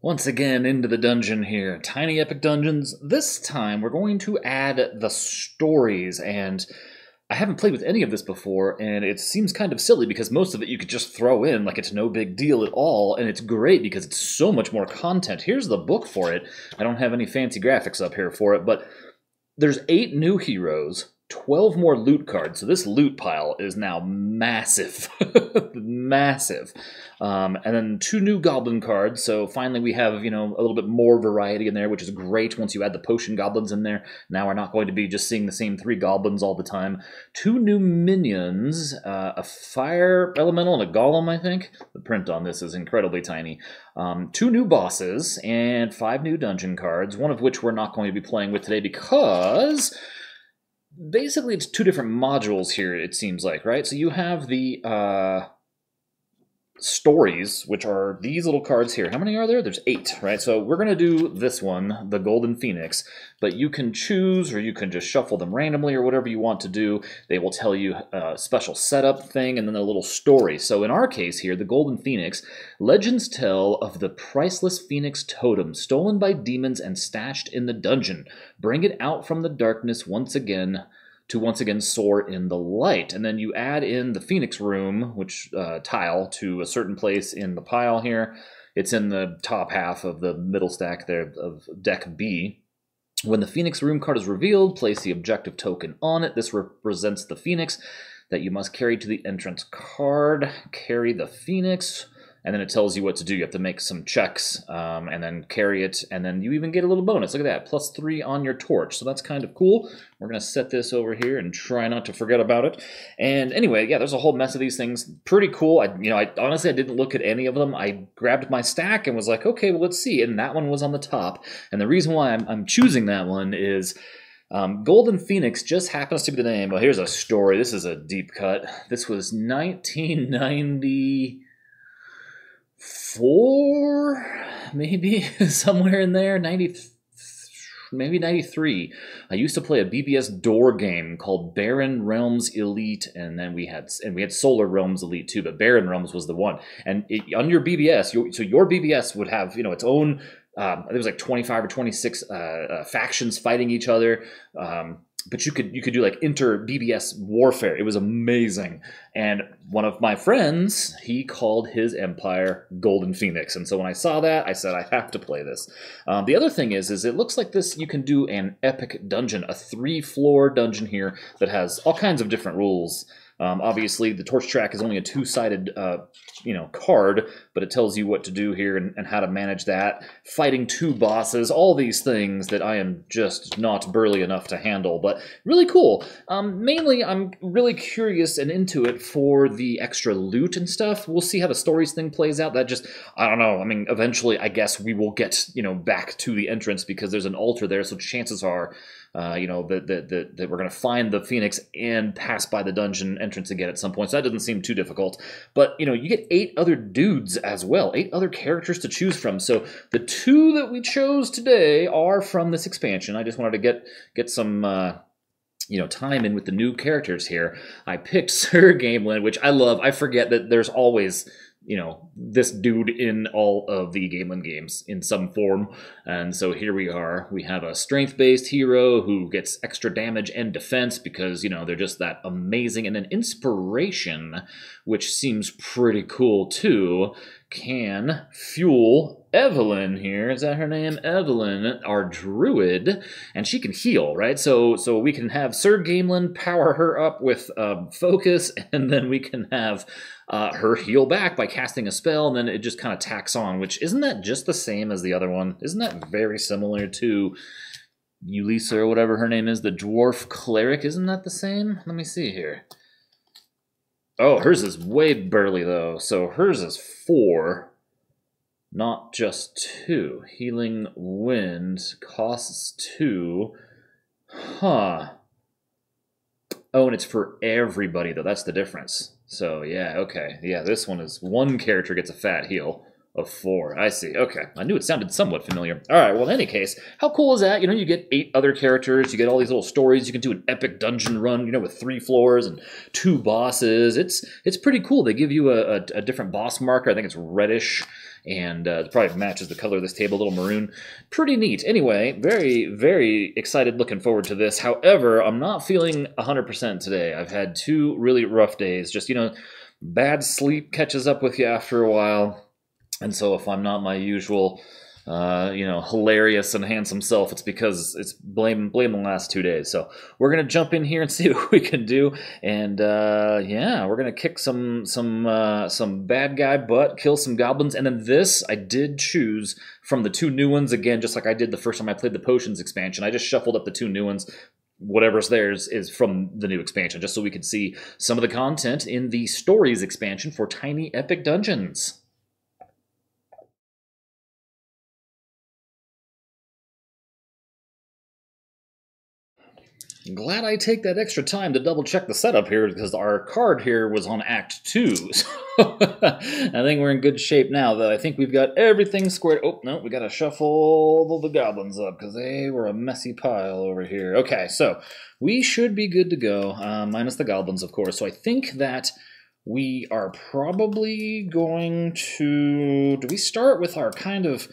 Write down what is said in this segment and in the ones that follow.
Once again, into the dungeon here. Tiny Epic Dungeons. This time, we're going to add the stories, and I haven't played with any of this before, and it seems kind of silly because most of it you could just throw in like it's no big deal at all, and it's great because it's so much more content. Here's the book for it. I don't have any fancy graphics up here for it, but there's 8 new heroes, 12 more loot cards, so this loot pile is now massive. Massive. And then 2 new goblin cards, so finally we have, a little bit more variety in there, which is great once you add the potion goblins in there. Now we're not going to be just seeing the same 3 goblins all the time. 2 new minions, a fire elemental and a golem, I think. The print on this is incredibly tiny. 2 new bosses, and 5 new dungeon cards, one of which we're not going to be playing with today because basically it's 2 different modules here, it seems like, right? So you have the stories, which are these little cards here. How many are there? There's 8, right? So we're going to do this one, the Golden Phoenix, but you can choose or you can just shuffle them randomly or whatever you want to do. They will tell you a special setup thing and then a little story. So in our case here, the Golden Phoenix, legends tell of the priceless phoenix totem stolen by demons and stashed in the dungeon. Bring it out from the darkness once again soar in the light. And then you add in the Phoenix room, which tile, to a certain place in the pile here. It's in the top half of the middle stack there of deck B. When the Phoenix room card is revealed, place the objective token on it. This represents the Phoenix that you must carry to the entrance card. Carry the Phoenix, and then it tells you what to do. You have to make some checks, and then carry it, and then you even get a little bonus. Look at that, +3 on your torch. So that's kind of cool. We're going to set this over here and try not to forget about it. And anyway, yeah, there's a whole mess of these things. Pretty cool. I honestly, I didn't look at any of them. I grabbed my stack and was like, okay, well, let's see. And that one was on the top. And the reason why I'm choosing that one is Golden Phoenix just happens to be the name. Well, here's a story. This is a deep cut. This was 1994, maybe somewhere in there, maybe 93. I used to play a BBS door game called Barren Realms Elite, and then we had Solar Realms Elite too, but Barren Realms was the one. And on your BBS, so your BBS would have its own. There was like 25 or 26 factions fighting each other. But you could do like inter-BBS warfare. It was amazing. And one of my friends, he called his empire Golden Phoenix. And so when I saw that, I said, I have to play this. The other thing is it looks like this, you can do an epic dungeon, a 3-floor dungeon here that has all kinds of different rules. Obviously, the torch track is only a 2-sided, card, but it tells you what to do here and how to manage that. Fighting 2 bosses, all these things that I am just not burly enough to handle, but really cool. Mainly, I'm really curious and into it for the extra loot and stuff. We'll see how the stories thing plays out. That just, I don't know. I mean, eventually, I guess we will get, back to the entrance because there's an altar there, so chances are that we're going to find the Phoenix and pass by the dungeon entrance again at some point. So that doesn't seem too difficult. But, you get 8 other dudes as well, 8 other characters to choose from. So the 2 that we chose today are from this expansion. I just wanted to get some time in with the new characters here. I picked Sir Gamelyn, which I love. I forget that there's always this dude in all of the Gamelyn games in some form. And so here we are. We have a strength-based hero who gets extra damage and defense because, they're just that amazing. And then inspiration, which seems pretty cool too, can fuel Evelynn here. Is that her name? Evelynn, our druid, and she can heal, right? So we can have Sir Gamelyn power her up with focus, and then we can have her heal back by casting a spell, and then it just kind of tacks on, which isn't that just the same as the other one? Isn't that very similar to Ulysses or whatever her name is, the dwarf cleric? Isn't that the same? Let me see here. Oh, hers is way burly, though. So hers is 4, not just 2. Healing Wind costs 2. Huh. Oh, and it's for everybody, though. That's the difference. So, yeah, okay. Yeah, this one is 1 character gets a fat heal. of 4. I see. Okay. I knew it sounded somewhat familiar. All right. Well, in any case, how cool is that? You know, you get 8 other characters. You get all these little stories. You can do an epic dungeon run, you know, with 3 floors and 2 bosses. It's pretty cool. They give you a different boss marker. I think it's reddish. And it probably matches the color of this table, a little maroon. Pretty neat. Anyway, very, very excited, looking forward to this. However, I'm not feeling 100% today. I've had 2 really rough days. Just, you know, bad sleep catches up with you after a while. And so if I'm not my usual, you know, hilarious and handsome self, it's because it's blame the last 2 days. So we're going to jump in here and see what we can do. And yeah, we're going to kick some bad guy butt, kill some goblins. And then this, I did choose from the 2 new ones. Again, just like I did the first time I played the Potions expansion. I just shuffled up the 2 new ones. Whatever's theirs is from the new expansion, just so we could see some of the content in the Stories expansion for Tiny Epic Dungeons. Glad I take that extra time to double check the setup here, because our card here was on Act 2. So I think we're in good shape now, though. I think we've got everything squared. Oh, no, we got to shuffle the goblins up, because they were a messy pile over here. Okay, so we should be good to go, minus the goblins, of course. So I think that we are probably going to... Do we start with our kind of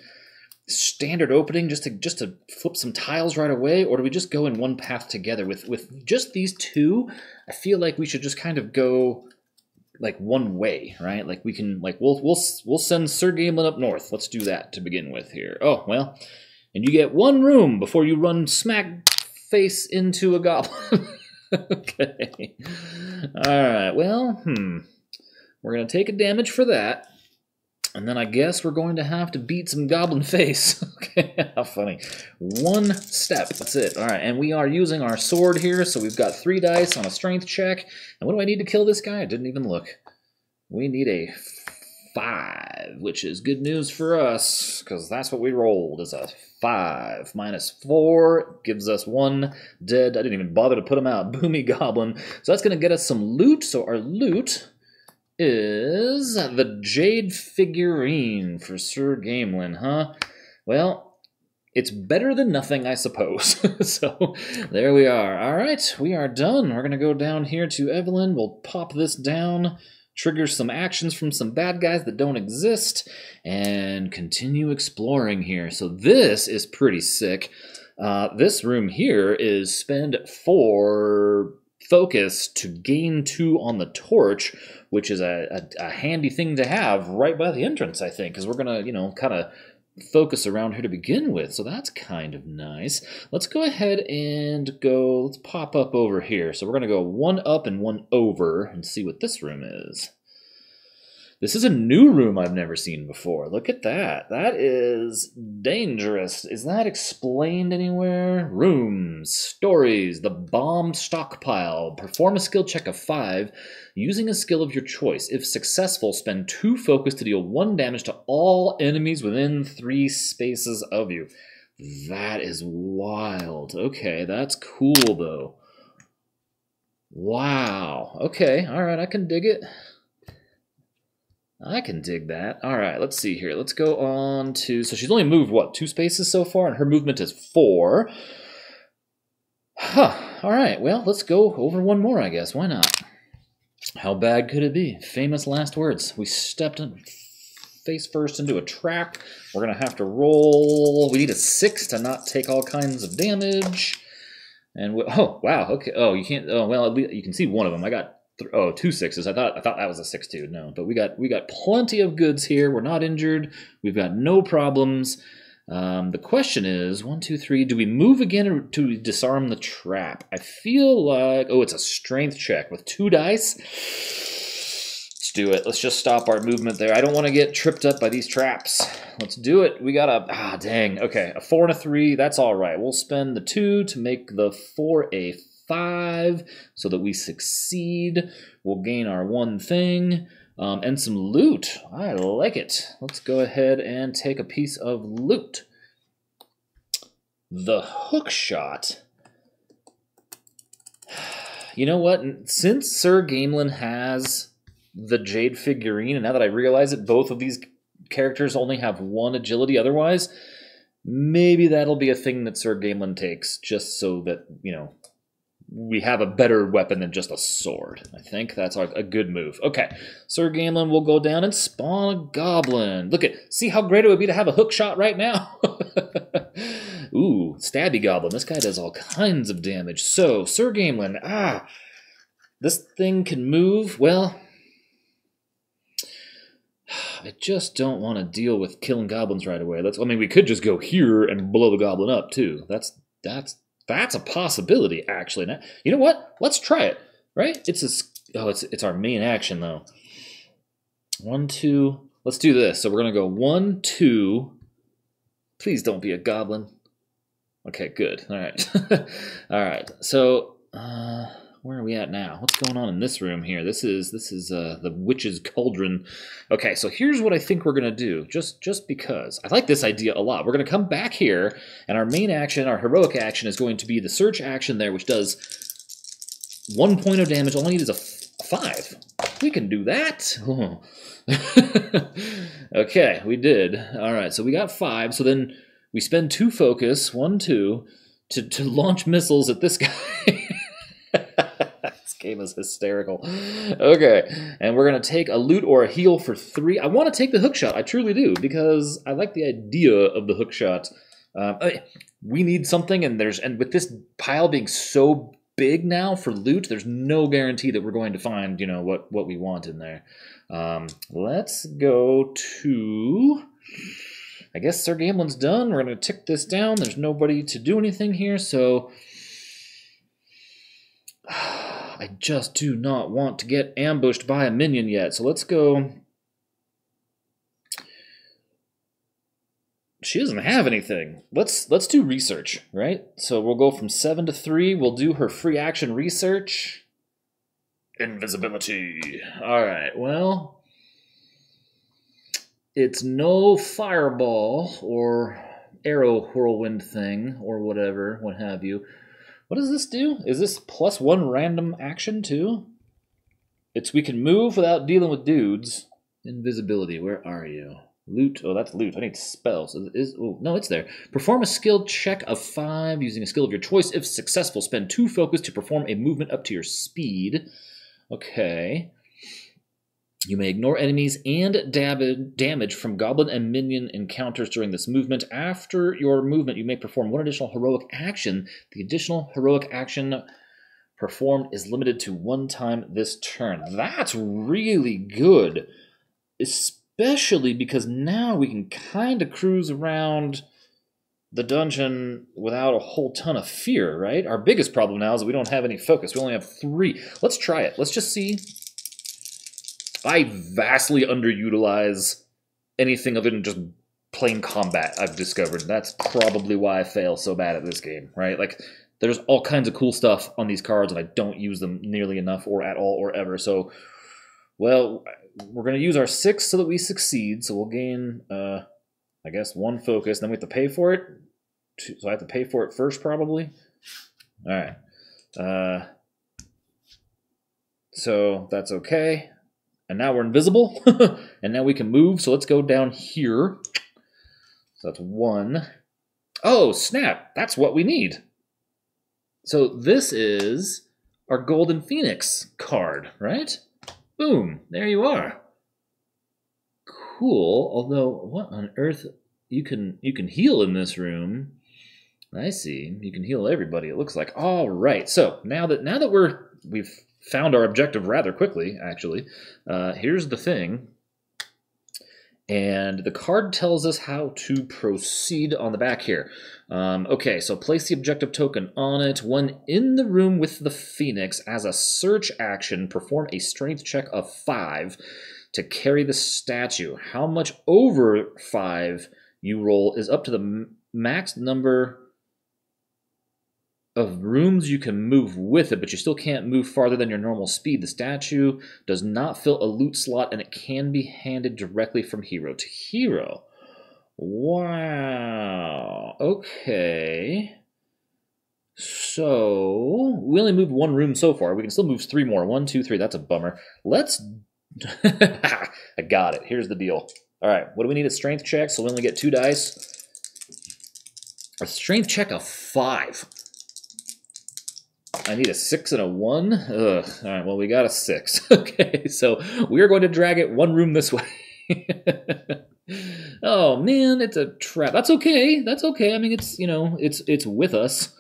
standard opening just to flip some tiles right away, or do we just go in one path together with just these 2? I feel like we should just kind of go like one way, right? Like we can, like we'll send Sir Gamelyn up north. Let's do that to begin with here. Oh well, and you get 1 room before you run smack face into a goblin. Okay. All right. Well, we're gonna take a damage for that. And then I guess we're going to have to beat some goblin face. Okay, how funny. 1 step, that's it. All right, and we are using our sword here, so we've got 3 dice on a strength check. And what do I need to kill this guy? I didn't even look. We need a 5, which is good news for us, because that's what we rolled, is a 5. Minus 4 gives us 1 dead. I didn't even bother to put him out. Boomy goblin. So that's going to get us some loot. So our loot is the Jade figurine for Sir Gamelyn, huh? Well, it's better than nothing, I suppose. So, there we are. All right, we are done. We're going to go down here to Evelynn. We'll pop this down, trigger some actions from some bad guys that don't exist, and continue exploring here. So this is pretty sick. This room here is spend 4 focus to gain 2 on the torch, which is a handy thing to have right by the entrance, I think, because we're going to, you know, kind of focus around here to begin with, so that's kind of nice. Let's go ahead and let's pop up over here. So we're going to go 1 up and 1 over and see what this room is. This is a new room I've never seen before. Look at that. That is dangerous. Is that explained anywhere? Rooms, stories, the bomb stockpile. Perform a skill check of 5 using a skill of your choice. If successful, spend 2 focus to deal 1 damage to all enemies within 3 spaces of you. That is wild. Okay, that's cool, though. Wow. Okay, all right, I can dig it. I can dig that. All right, let's see here. Let's go on to... So she's only moved, what, 2 spaces so far? And her movement is 4. Huh. All right, well, let's go over 1 more, I guess. Why not? How bad could it be? Famous last words. We stepped in face first into a trap. We're going to have to roll... We need a 6 to not take all kinds of damage. And... Oh, wow, okay. Oh, you can't... Oh, well, you can see one of them. I got... 2 6s. I thought that was a 6 too. No, but we got plenty of goods here. We're not injured. We've got no problems. The question is 1, 2, 3. Do we move again or do we disarm the trap? I feel like it's a strength check with 2 dice. Let's do it. Let's just stop our movement there. I don't want to get tripped up by these traps. Let's do it. We got a dang. Okay, a 4 and a 3. That's all right. We'll spend the 2 to make the 4 a 5 so that we succeed. We'll gain our 1 thing and some loot. I like it. Let's go ahead and take a piece of loot. The hook shot. You know what? Since Sir Gamelyn has the Jade figurine, and now that I realize it, both of these characters only have 1 agility otherwise, maybe that'll be a thing that Sir Gamelyn takes, just so that, you know, we have a better weapon than just a sword. I think that's a good move. Okay, Sir Gamelyn will go down and spawn a goblin. Look see how great it would be to have a hook shot right now? Ooh, stabby goblin. This guy does all kinds of damage. So, Sir Gamelyn, this thing can move. Well, I just don't want to deal with killing goblins right away. I mean, we could just go here and blow the goblin up, too. That's a possibility, actually. Now, you know what? Let's try it, right? It's our main action, though. 1, 2. Let's do this. So we're going to go 1, 2. Please don't be a goblin. Okay, good. All right. All right. So, where are we at now? What's going on in this room here? This is the witch's cauldron. Okay, so here's what I think we're gonna do. Just because I like this idea a lot. We're gonna come back here, and our main action, our heroic action, is going to be the search action there, which does 1 point of damage. All I need is a 5. We can do that. Okay, we did. All right, so we got 5. So then we spend 2 focus, 1, 2, to launch missiles at this guy. This game is hysterical. Okay, and we're going to take a loot or a heal for 3. I want to take the hook shot. I truly do, because I like the idea of the hook shot. We need something, and with this pile being so big now for loot, there's no guarantee that we're going to find, you know, what we want in there. Let's go to... I guess Sir Gamelyn's done. We're going to tick this down. There's nobody to do anything here, so... I just do not want to get ambushed by a minion yet, so let's go... She doesn't have anything. Let's do research, right? So we'll go from 7 to 3. We'll do her free action research. Invisibility. All right, well... It's no fireball or arrow whirlwind thing or whatever, what have you. What does this do? Is this +1 random action too? We can move without dealing with dudes. Invisibility, where are you? Loot, oh that's loot, I need spells. Oh, no, it's there. Perform a skill check of 5 using a skill of your choice. If successful, spend 2 focus to perform a movement up to your speed. Okay. You may ignore enemies and damage from goblin and minion encounters during this movement. After your movement, you may perform 1 additional heroic action. The additional heroic action performed is limited to 1 time this turn. That's really good, especially because now we can kind of cruise around the dungeon without a whole ton of fear, right? Our biggest problem now is that we don't have any focus. We only have 3. Let's try it. Let's just see. I vastly underutilize anything other than just plain combat, I've discovered. That's probably why I fail so bad at this game, right? Like, there's all kinds of cool stuff on these cards, and I don't use them nearly enough or at all or ever. So, well, we're going to use our 6 so that we succeed. So we'll gain, I guess, 1 focus. Then we have to pay for it. So I have to pay for it first, probably. All right. So that's okay. And now we're invisible, and now we can move, so let's go down here. So that's 1. Oh, snap, that's what we need. So this is our Golden Phoenix card, right? Boom, there you are. Cool, although, what on earth? You can heal in this room. I see, you can heal everybody, it looks like. All right, so now that we've found our objective rather quickly, actually. Here's the thing. And the card tells us how to proceed on the back here. Okay, so place the objective token on it. When in the room with the Phoenix, as a search action, perform a strength check of 5 to carry the statue. How much over 5 you roll is up to the max number of rooms you can move with it, but you still can't move farther than your normal speed. The statue does not fill a loot slot, and it can be handed directly from hero to hero. Wow. Okay. So, we only moved 1 room so far. We can still move 3 more. 1, 2, 3. That's a bummer. Let's... I got it. Here's the deal. All right, what do we need? A strength check, so we only get 2 dice. A strength check of 5. I need a 6 and a 1. Ugh. All right, well, we got a 6. Okay, so we are going to drag it 1 room this way. Oh, man, it's a trap. That's okay. That's okay. I mean, it's, you know, it's with us.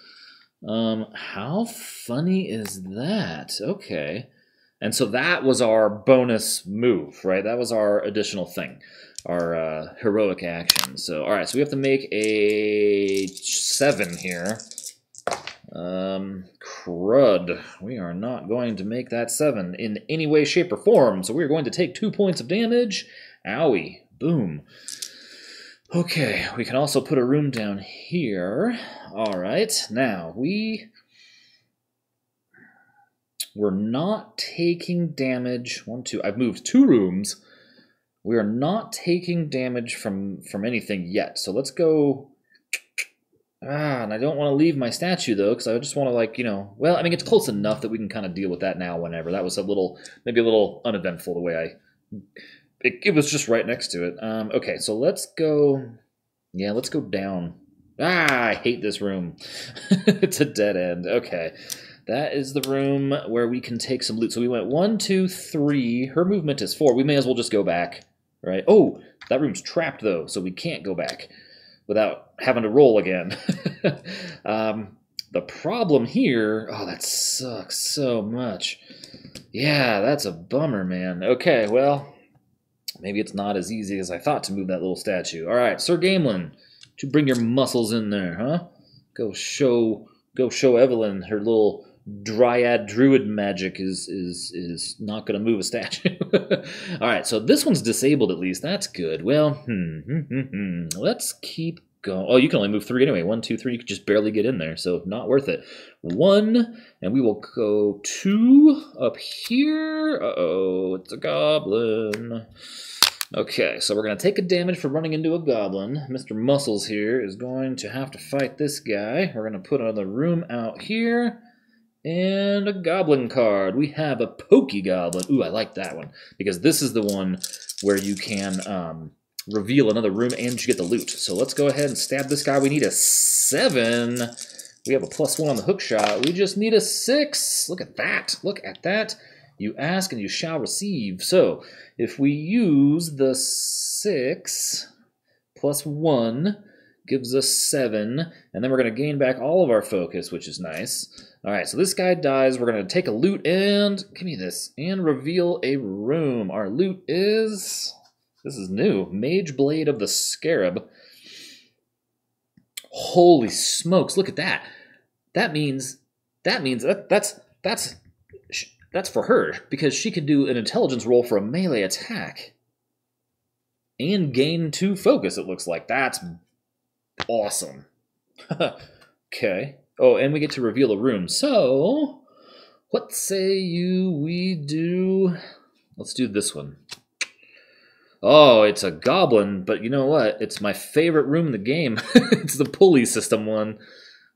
How funny is that? Okay. And so that was our bonus move, right? That was our additional thing, our heroic action. So, all right, so we have to make a 7 here. Crud. We are not going to make that 7 in any way, shape, or form. So we're going to take 2 points of damage. Owie. Boom. Okay, we can also put a room down here. All right, now we're not taking damage. 1, 2. I've moved 2 rooms. We are not taking damage from anything yet. So let's go. And I don't want to leave my statue, though, because I just want to, like, you know, well, I mean, it's close enough that we can kind of deal with that now whenever. That was maybe a little uneventful the way it was just right next to it. Okay, so let's go, yeah, let's go down. I hate this room. It's a dead end. Okay, that is the room where we can take some loot. So we went 1, 2, 3. Her movement is 4. We may as well just go back, right? Oh, that room's trapped, though, so we can't go back without having to roll again. The problem here, oh, that sucks so much. Yeah, that's a bummer, man. Okay, well, maybe it's not as easy as I thought to move that little statue. All right, Sir Gamelyn, to bring your muscles in there, huh? Go show Evelynn her little dryad druid magic is not going to move a statue. All right, so this one's disabled at least. That's good. Well, let's keep going. Oh, you can only move 3 anyway. 1, 2, 3. You could just barely get in there, so not worth it. 1, and we will go 2 up here. Uh-oh, it's a goblin. Okay, so we're going to take a damage for running into a goblin. Mr. Muscles here is going to have to fight this guy. We're going to put another room out here. And a goblin card. We have a pokey goblin. Ooh, I like that one. Because this is the one where you can reveal another room and you get the loot. So let's go ahead and stab this guy. We need a 7. We have a +1 on the hook shot. We just need a 6. Look at that. Look at that. You ask and you shall receive. So if we use the 6 +1 gives us 7, and then we're going to gain back all of our focus, which is nice. All right, so this guy dies. We're going to take a loot and, give me this, and reveal a room. Our loot is, this is new, Mage Blade of the Scarab. Holy smokes, look at that. That means that's for her, because she can do an intelligence roll for a melee attack. And gain 2 focus, it looks like. That's awesome. Okay. Oh, and we get to reveal a room. So, what say we do? Let's do this one. Oh, it's a goblin, but you know what? It's my favorite room in the game. It's the pulley system one,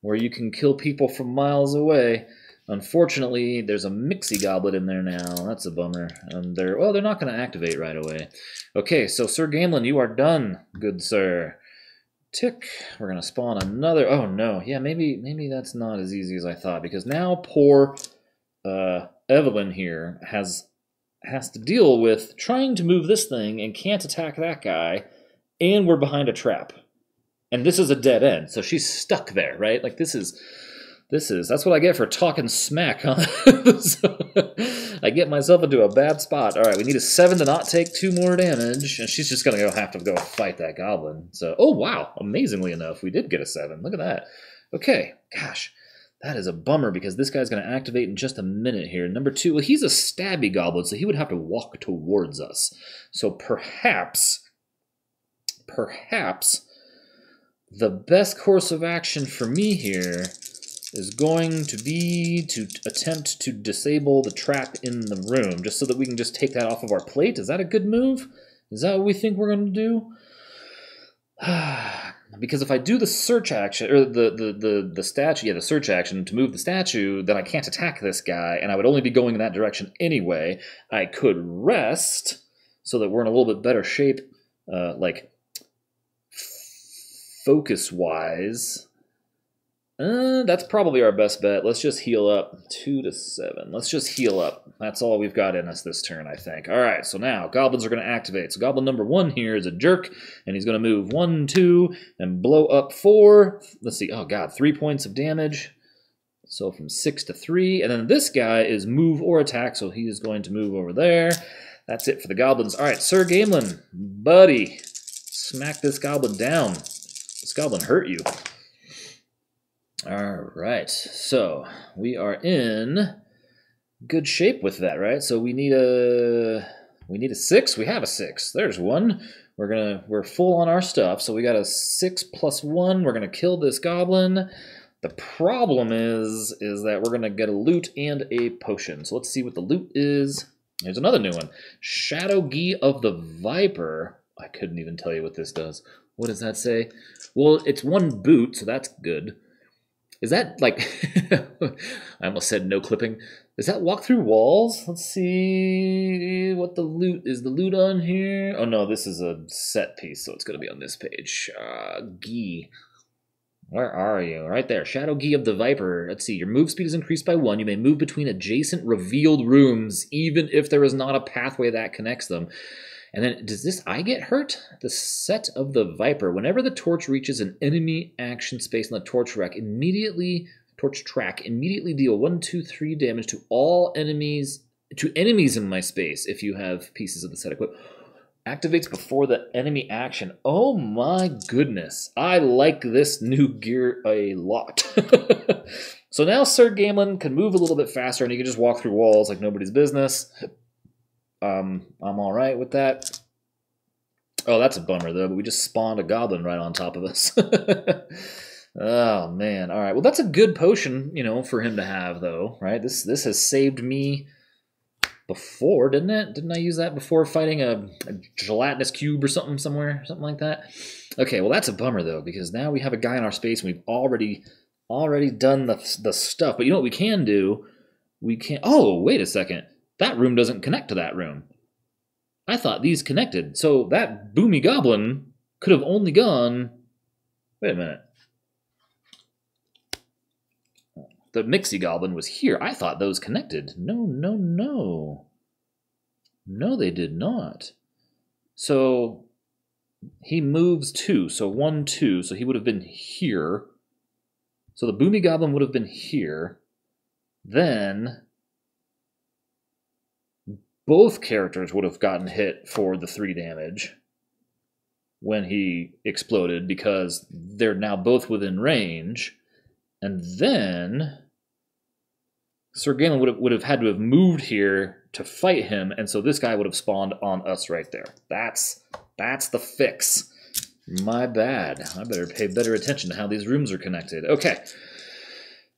where you can kill people from miles away. Unfortunately, there's a Mixie Goblet in there now. That's a bummer. And they're not going to activate right away. Okay, so Sir Gamelyn, you are done, good sir. Tick. We're going to spawn another. Oh, no. Yeah, maybe that's not as easy as I thought, because now poor Evelynn here has to deal with trying to move this thing and can't attack that guy, and we're behind a trap. And this is a dead end, so she's stuck there, right? Like, that's what I get for talking smack, huh? So, I get myself into a bad spot. All right, we need a 7 to not take 2 more damage, and she's just going to have to go fight that goblin. So, oh, wow, amazingly enough, we did get a 7. Look at that. Okay, gosh, that is a bummer, because this guy's going to activate in just a minute here. Number 2, well, he's a stabby goblin, so he would have to walk towards us. So perhaps, the best course of action for me here is going to be to attempt to disable the trap in the room, just so that we can just take that off of our plate. Is that a good move? Is that what we think we're going to do? Because if I do the search action, or the statue, yeah, the search action to move the statue, then I can't attack this guy, and I would only be going in that direction anyway. I could rest, so that we're in a little bit better shape like focus-wise, that's probably our best bet. Let's just heal up 2 to 7. Let's just heal up. That's all we've got in us this turn, I think. All right, so now goblins are going to activate. So goblin number 1 here is a jerk, and he's going to move 1, 2, and blow up 4. Let's see. Oh, God, 3 points of damage. So from 6 to 3. And then this guy is move or attack, so he is going to move over there. That's it for the goblins. All right, Sir Gamelyn, buddy, smack this goblin down. This goblin hurt you. All right, so we are in good shape with that, right? So we need a 6. We have a 6. There's one. We're full on our stuff. So we got a 6 plus 1. We're gonna kill this goblin. The problem is that we're gonna get a loot and a potion. So let's see what the loot is. There's another new one. Shadow Ghee of the Viper. I couldn't even tell you what this does. What does that say? Well, it's 1 boot, so that's good. Is that like, I almost said no clipping. Does that walk through walls? Let's see what the loot, is the loot on here? Oh no, this is a set piece, so it's gonna be on this page. Ghee. Where are you? Right there, Shadow Ghee of the Viper. Let's see, your move speed is increased by 1. You may move between adjacent revealed rooms, even if there is not a pathway that connects them. And then, does this eye get hurt? The set of the Viper. Whenever the torch reaches an enemy action space on the torch track, immediately deal 1, 2, 3 damage to all enemies, in my space if you have pieces of the set equipped. Activates before the enemy action. Oh my goodness. I like this new gear a lot. So now Sir Gamelyn can move a little bit faster and he can just walk through walls like nobody's business. I'm all right with that. Oh, that's a bummer, though, but we just spawned a goblin right on top of us. Oh, man. All right. Well, that's a good potion, you know, for him to have, though, right? This has saved me before, didn't it? Didn't I use that before fighting a gelatinous cube or something somewhere? Something like that? Okay, well, that's a bummer, though, because now we have a guy in our space and we've already done the stuff. But you know what we can do? We can... Oh, wait a second. That room doesn't connect to that room. I thought these connected. So that boomy goblin could have only gone... Wait a minute. The Mixie Goblin was here. I thought those connected. No, no, no. No, they did not. So he moves 2. So 1, 2. So he would have been here. So the Boomy Goblin would have been here. Then both characters would have gotten hit for the 3 damage when he exploded because they're now both within range. And then Sir Gamelyn would have had to have moved here to fight him, and so this guy would have spawned on us right there. That's the fix. My bad. I better pay better attention to how these rooms are connected. Okay.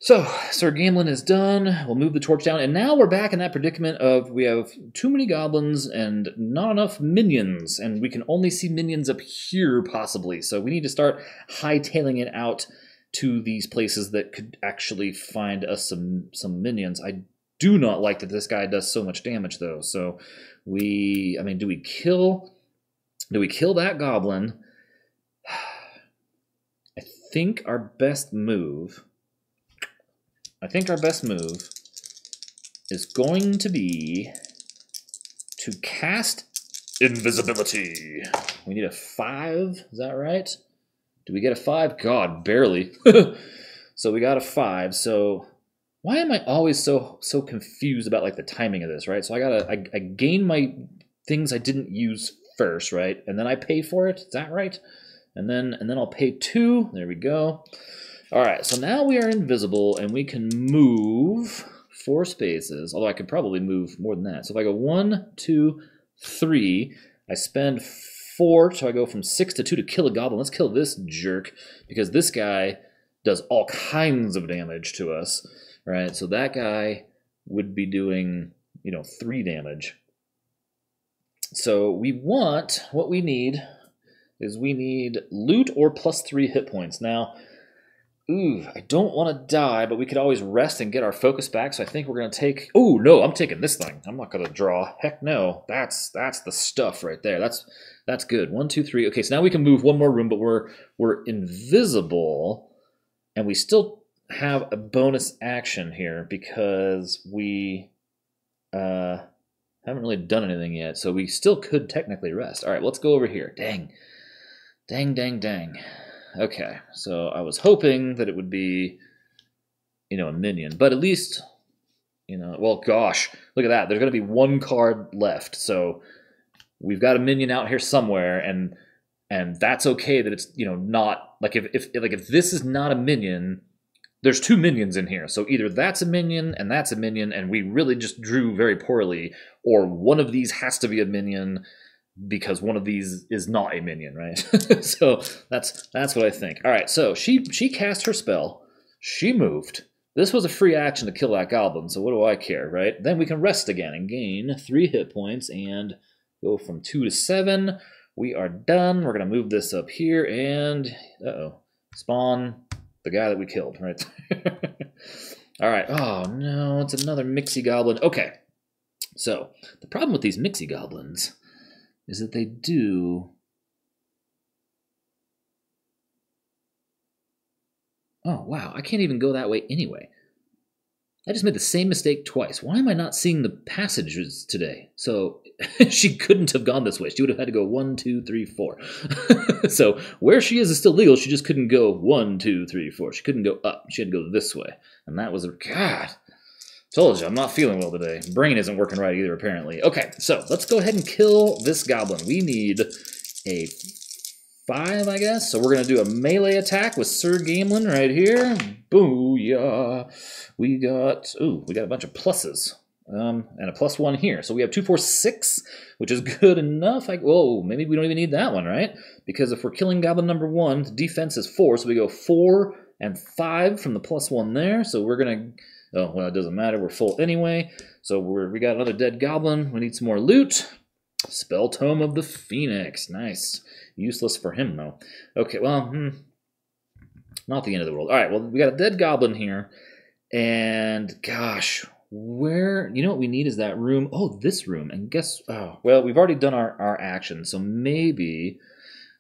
So, Sir Gamelyn is done. We'll move the torch down, and now we're back in that predicament of we have too many goblins and not enough minions, and we can only see minions up here, possibly. So we need to start hightailing it out to these places that could actually find us some minions. I do not like that this guy does so much damage, though. So do we kill that goblin? I think our best move is going to be to cast invisibility. We need a 5, is that right? Do we get a 5? God, barely. So we got a 5. So why am I always so confused about like the timing of this, right? So I gain my things I didn't use first, right? And then I pay for it. Is that right? And then I'll pay 2. There we go. All right. So now we are invisible and we can move 4 spaces. Although I could probably move more than that. So if I go 1, 2, 3, I spend 4, so I go from 6 to 2 to kill a goblin. Let's kill this jerk, because this guy does all kinds of damage to us, right? So that guy would be doing, 3 damage. So what we need is loot or +3 hit points. Now, Ooh, I don't want to die, but we could always rest and get our focus back, so I think we're going to take... Oh, no, I'm taking this thing. I'm not going to draw. Heck no. That's the stuff right there. That's good. 1, 2, 3. Okay, so now we can move one more room, but we're invisible, and we still have a bonus action here because we haven't really done anything yet, so we still could technically rest. All right, let's go over here. Dang. Dang, dang, dang. Okay, so I was hoping that it would be, a minion. But at least, well, gosh, look at that. There's going to be one card left. So we've got a minion out here somewhere, and that's okay that it's, not, like if this is not a minion, there's 2 minions in here. So either that's a minion and that's a minion, and we really just drew very poorly, or one of these has to be a minion, because one of these is not a minion, right? So that's what I think. All right, so she cast her spell. She moved. This was a free action to kill that goblin, so what do I care, right? Then we can rest again and gain 3 hit points and go from 2 to 7. We are done. We're going to move this up here and, spawn the guy that we killed, right? All right. Oh, no, it's another mixie goblin. Okay, so the problem with these mixie goblins is that they do... Oh, wow, I can't even go that way anyway. I just made the same mistake twice. Why am I not seeing the passages today? So she couldn't have gone this way. She would have had to go 1, 2, 3, 4. So where she is still legal. She just couldn't go 1, 2, 3, 4. She couldn't go up. She had to go this way. And that was... God... Told you, I'm not feeling well today. Brain isn't working right either, apparently. Okay, so let's go ahead and kill this goblin. We need a 5, I guess. So we're going to do a melee attack with Sir Gamelyn right here. Booyah. We got a bunch of pluses. And a +1 here. So we have 2, 4, 6, which is good enough. Whoa, maybe we don't even need that one, right? Because if we're killing goblin number 1, the defense is 4. So we go 4 and 5 from the +1 there. So we're going to... Oh, well, it doesn't matter. We're full anyway. So we got another dead goblin. We need some more loot. Spell Tome of the Phoenix. Nice. Useless for him, though. Okay, well, not the end of the world. All right, well, we got a dead goblin here. And, gosh, where... You know what we need is that room. Oh, this room. And guess... Oh, well, we've already done our action. So maybe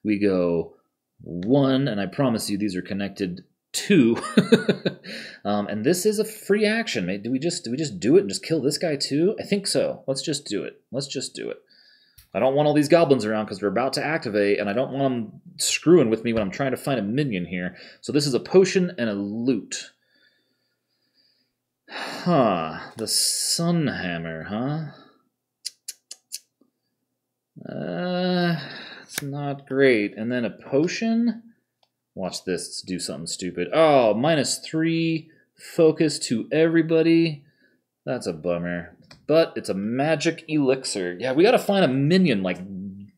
we go 1, and I promise you these are connected 2. And this is a free action. Do we just do it and just kill this guy too? I think so. Let's just do it. I don't want all these goblins around because they're about to activate, and I don't want them screwing with me when I'm trying to find a minion here. So this is a potion and a loot. Huh. The Sunhammer, huh? It's not great. And then a potion... Watch this do something stupid. Oh, -3 focus to everybody. That's a bummer. But it's a magic elixir. Yeah, we gotta find a minion, like,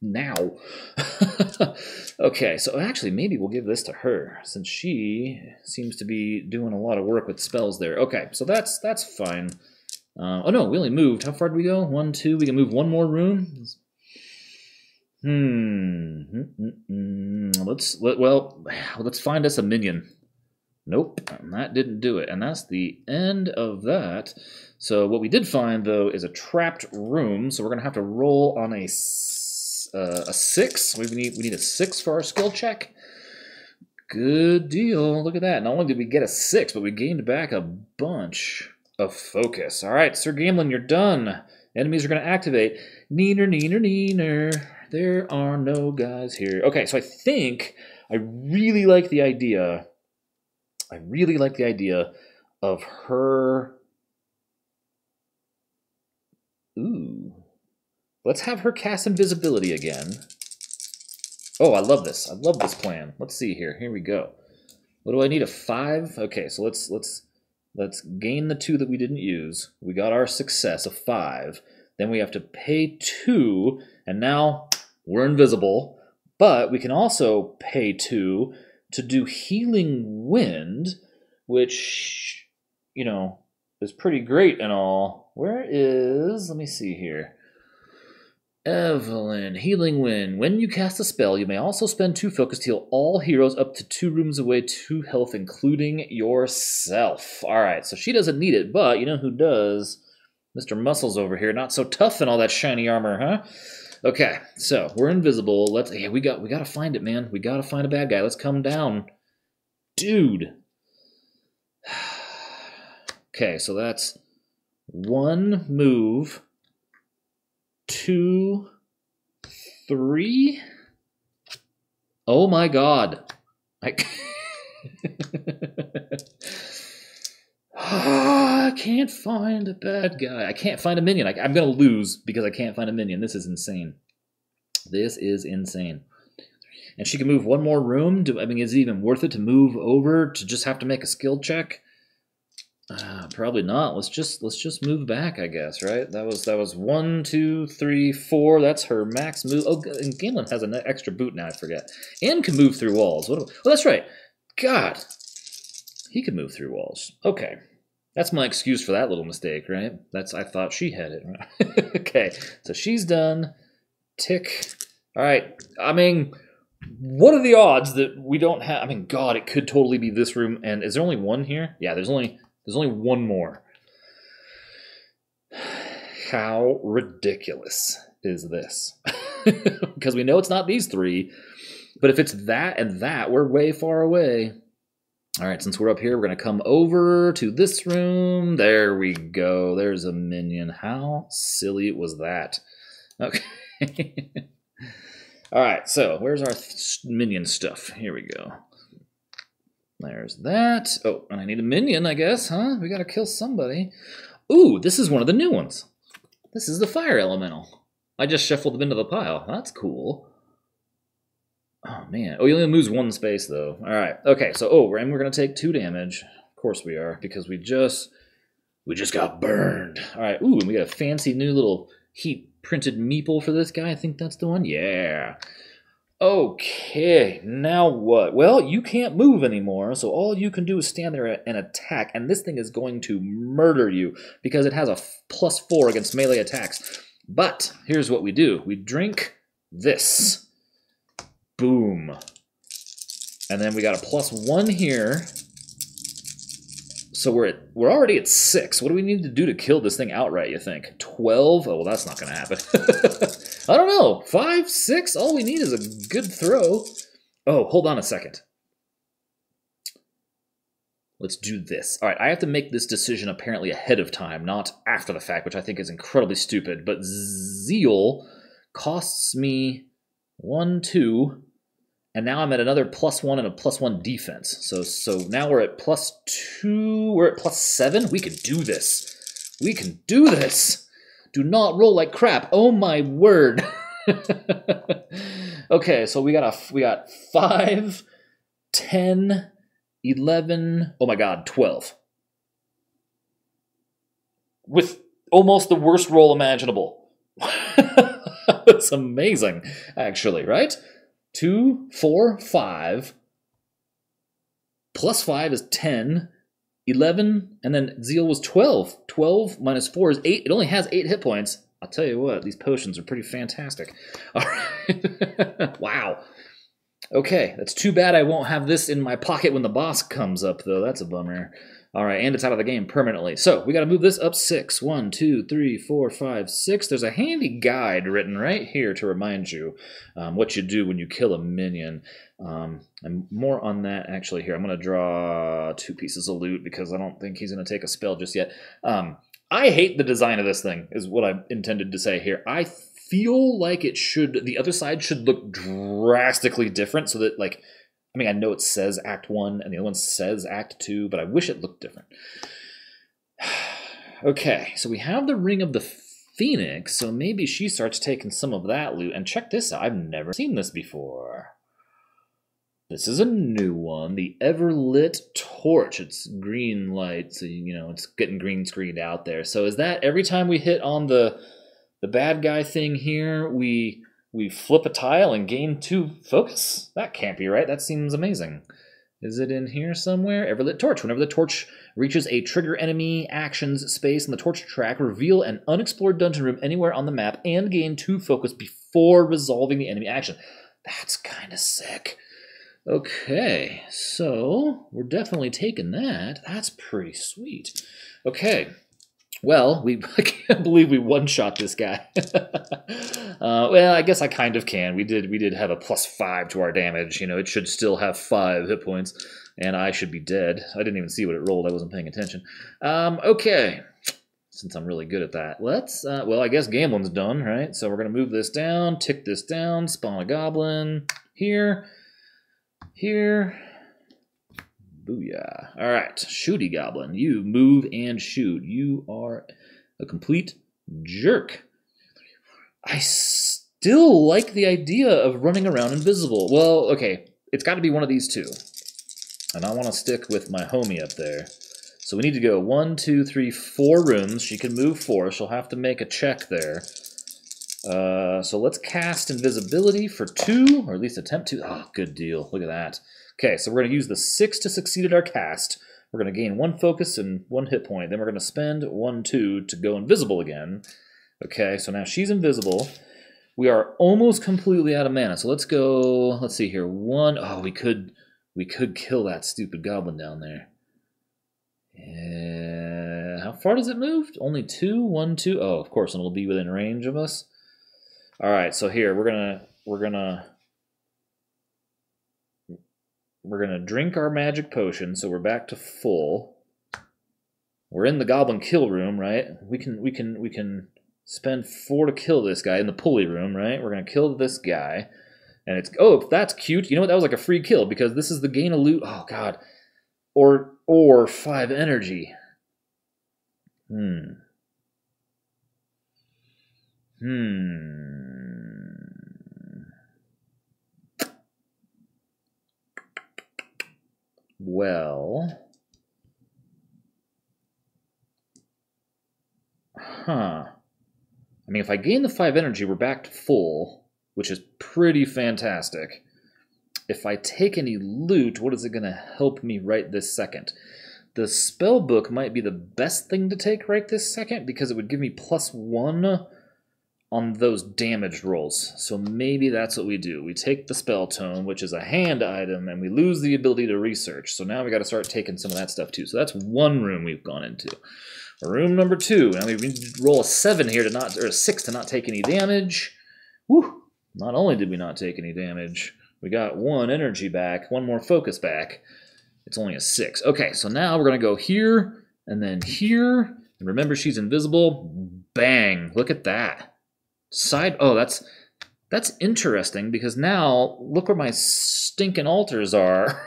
now. Okay, so actually, maybe we'll give this to her, since she seems to be doing a lot of work with spells there. Okay, so that's fine. Oh no, we only moved. How far did we go? 1, 2. We can move 1 more room. Let's find us a minion. Nope, that didn't do it, and that's the end of that. So what we did find though is a trapped room. So we're gonna have to roll on a 6. We need a 6 for our skill check. Good deal. Look at that. Not only did we get a 6, but we gained back a bunch of focus. All right, Sir Gamelyn, you're done. Enemies are gonna activate. Neener, neener, neener. There are no guys here. Okay, so I think I really like the idea. Of her. Ooh. Let's have her cast invisibility again. Oh, I love this. I love this plan. Let's see here. Here we go. What do I need? A 5? Okay, so let's gain the 2 that we didn't use. We got our success, a 5. Then we have to pay 2, and now we're invisible. But we can also pay 2 to do Healing Wind, which, you know, is pretty great and all. Where is... Let me see here. Evelynn, Healing Wind. When you cast a spell, you may also spend 2 focus to heal all heroes up to 2 rooms away, 2 health, including yourself. Alright, so she doesn't need it, but you know who does? Mr. Muscles over here. Not so tough in all that shiny armor, huh? Okay, so we're invisible. We gotta find it, man. We gotta find a bad guy. Let's come down. Dude. Okay, so that's 1 move. 2, 3. Oh my god. I can't find a bad guy. I can't find a minion. I'm going to lose because I can't find a minion. This is insane. This is insane. And she can move 1 more room. I mean, is it even worth it to move over to just have to make a skill check? Probably not. Let's just move back, I guess, right? That was 1, 2, 3, 4. That's her max move. Oh, and Gamelyn has an extra boot now. I forget, and can move through walls. Oh, that's right. God, he can move through walls. Okay, that's my excuse for that little mistake, right? I thought she had it. Right? Okay, so she's done. Tick. All right. I mean, what are the odds that we don't have? I mean, God, it could totally be this room. And is there only 1 here? Yeah, there's only 1 more. How ridiculous is this? Because we know it's not these 3. But if it's that and that, we're way far away. All right, since we're up here, we're going to come over to this room. There we go. There's a minion. How silly was that? Okay. All right, so where's our minion stuff? Here we go. There's that. Oh, and I need a minion, I guess, huh? We gotta kill somebody. Ooh, this is one of the new ones. This is the fire elemental. I just shuffled them into the pile. That's cool. Oh, man. Oh, he only moves 1 space, though. All right. Okay, so, and we're gonna take 2 damage. Of course we are, because we just got burned. All right. Ooh, and we got a fancy new little heat-printed meeple for this guy. I think that's the one. Yeah. Okay, now what? Well, you can't move anymore, so all you can do is stand there and attack, and this thing is going to murder you because it has a +4 against melee attacks. But here's what we do. We drink this. Boom. And then we got a +1 here. So we're already at 6. What do we need to do to kill this thing outright, you think? 12? Oh, well, that's not going to happen. I don't know. 5, 6? All we need is a good throw. Oh, hold on a second. Let's do this. All right, I have to make this decision apparently ahead of time, not after the fact, which I think is incredibly stupid. But Zeal costs me 1, 2... and now I'm at another +1 and a +1 defense. So now we're at +2. We're at +7. We can do this. We can do this. Do not roll like crap. Oh my word. Okay, so we got 5, 10, 11. Oh my God, 12. With almost the worst roll imaginable. That's amazing, actually, right? 2, 4, 5. +5 is 10. 11, and then Zeal was 12. 12 minus 4 is 8. It only has 8 hit points. I'll tell you what, these potions are pretty fantastic. All right. Wow. Okay, that's too bad I won't have this in my pocket when the boss comes up, though. That's a bummer. All right, and it's out of the game permanently. So we got to move this up 6. 1, 2, 3, 4, 5, 6. There's a handy guide written right here to remind you what you do when you kill a minion. And more on that actually here. I'm going to draw 2 pieces of loot because I don't think he's going to take a spell just yet. I hate the design of this thing is what I intended to say here. I feel like the other side should look drastically different so that, like, I mean, I know it says Act 1 and the other one says Act 2, but I wish it looked different. Okay, so we have the Ring of the Phoenix, so maybe she starts taking some of that loot. And check this out, I've never seen this before. This is a new one, the Everlit Torch. It's green light, so, you know, it's getting green screened out there. So is that every time we hit on the bad guy thing here, we flip a tile and gain 2 focus? That can't be right. That seems amazing. Is it in here somewhere? Everlit Torch. Whenever the torch Reaches a trigger enemy actions space in the torture track, reveal an unexplored dungeon room anywhere on the map, and gain 2 focus before resolving the enemy action. That's kind of sick. Okay, so we're definitely taking that. That's pretty sweet. Okay, well, I can't believe we one-shot this guy. Well, I guess I kind of can. We did have a +5 to our damage. You know, it should still have 5 hit points, and I should be dead. I didn't even see what it rolled. I wasn't paying attention. Okay, since I'm really good at that, let's. Well, I guess Gamelyn's done, right? So we're gonna move this down, tick this down, spawn a goblin here. Here. Booyah. All right, shooty goblin. You move and shoot. You are a complete jerk. I still like the idea of running around invisible. Well, okay, it's got to be one of these 2. And I want to stick with my homie up there. So we need to go 1, 2, 3, 4 rooms. She can move 4. She'll have to make a check there. So let's cast invisibility for 2, or at least attempt to. Oh, good deal. Look at that. Okay, so we're going to use the 6 to succeed at our cast. We're going to gain 1 focus and 1 hit point. Then we're going to spend 1, 2 to go invisible again. Okay, so now she's invisible. We are almost completely out of mana. So let's go. Let's see here. 1. Oh, we could kill that stupid goblin down there. How far does it move? Only 2. 1, 2. Oh, of course, and it'll be within range of us. All right, so here we're gonna drink our magic potion, so we're back to full. We're in the goblin kill room, right? We can spend 4 to kill this guy in the pulley room, right? We're gonna kill this guy, and it's that's cute. You know what? That was like a free kill because this is the gain of loot. Oh god, or 5 energy. Well, I mean, if I gain the 5 energy, we're back to full, which is pretty fantastic. If I take any loot, what is it going to help me right this second? The spell book might be the best thing to take right this second because it would give me +1 on those damage rolls. So maybe that's what we do. We take the spell tome, which is a hand item, and we lose the ability to research. So now we got to start taking some of that stuff too. So that's 1 room we've gone into. Room number 2. Now we need to roll a 7 here to not, or a 6 to not take any damage. Woo! Not only did we not take any damage, we got 1 energy back, 1 more focus back. It's only a 6. Okay, so now we're gonna go here and then here. And remember, she's invisible. Bang! Look at that. Oh, that's interesting because now look where my stinking altars are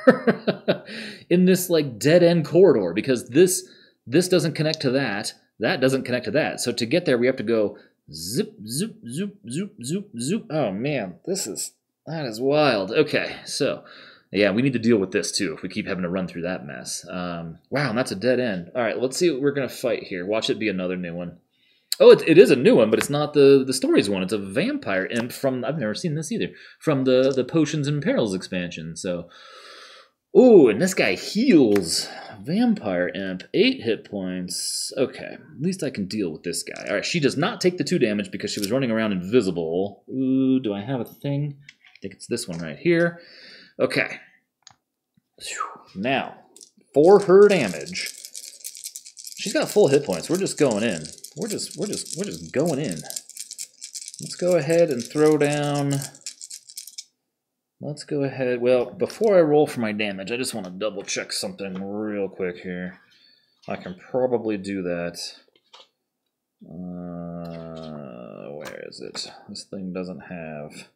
in this like dead end corridor because this doesn't connect to that doesn't connect to that. So to get there we have to go zip zoop zoop zoop zoop zoop. Oh man, that is wild. Okay, so yeah, we need to deal with this too if we keep having to run through that mess. Wow, and that's a dead end. All right, let's see what we're gonna fight here. Watch it be another new one. Oh, it is a new one, but it's not the stories one. It's a vampire imp from, I've never seen this either, from the Potions and Perils expansion. So, ooh, and this guy heals. Vampire imp, 8 hit points. Okay, at least I can deal with this guy. All right, she does not take the 2 damage because she was running around invisible. Ooh, do I have a thing? I think it's this one right here. Okay. Now, for her damage, she's got full hit points. We're just going in. We're just going in. Let's go ahead and throw down. Let's go ahead. Well, before I roll for my damage, I just want to double check something real quick here. I can probably do that. Where is it? This thing doesn't have.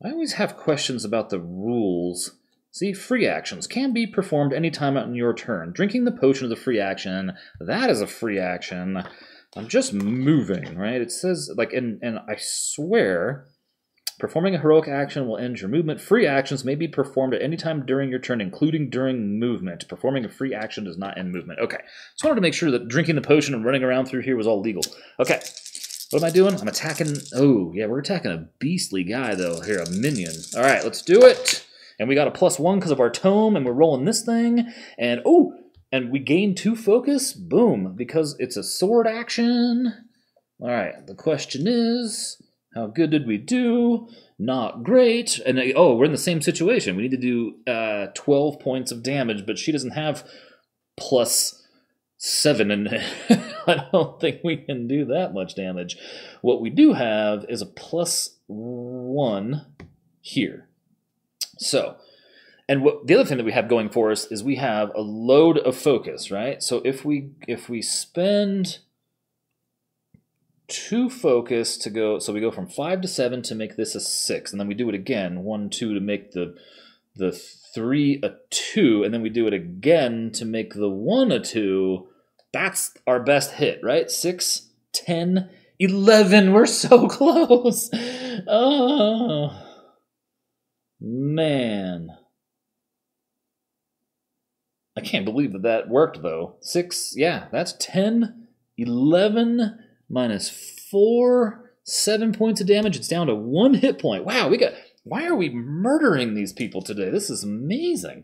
I always have questions about the rules. See, free actions can be performed anytime on your turn. Drinking the potion is a free action. That is a free action. I'm just moving, right? It says, like, and I swear, performing a heroic action will end your movement. Free actions may be performed at any time during your turn, including during movement. Performing a free action does not end movement. Okay, just wanted to make sure that drinking the potion and running around through here was all legal. Okay, what am I doing? I'm attacking, oh, yeah, we're attacking a beastly guy, though, here, a minion. All right, let's do it. And we got a +1 because of our tome, and we're rolling this thing. And, oh, And we gain 2 focus, boom, because it's a sword action. All right, the question is, how good did we do? Not great. And oh, we're in the same situation. We need to do 12 points of damage, but she doesn't have +7, and I don't think we can do that much damage. What we do have is a +1 here. So, and the other thing that we have going for us is we have a load of focus, right? So if we spend 2 focus to go, so we go from 5 to 7 to make this a 6, and then we do it again, 1, 2 to make the 3 a 2, and then we do it again to make the 1 a 2. That's our best hit, right? 6, 10, 11. We're so close. Oh, man. I can't believe that worked, though. 6, yeah, that's 10, 11 minus 4, 7 points of damage. It's down to 1 hit point. Wow, why are we murdering these people today? This is amazing.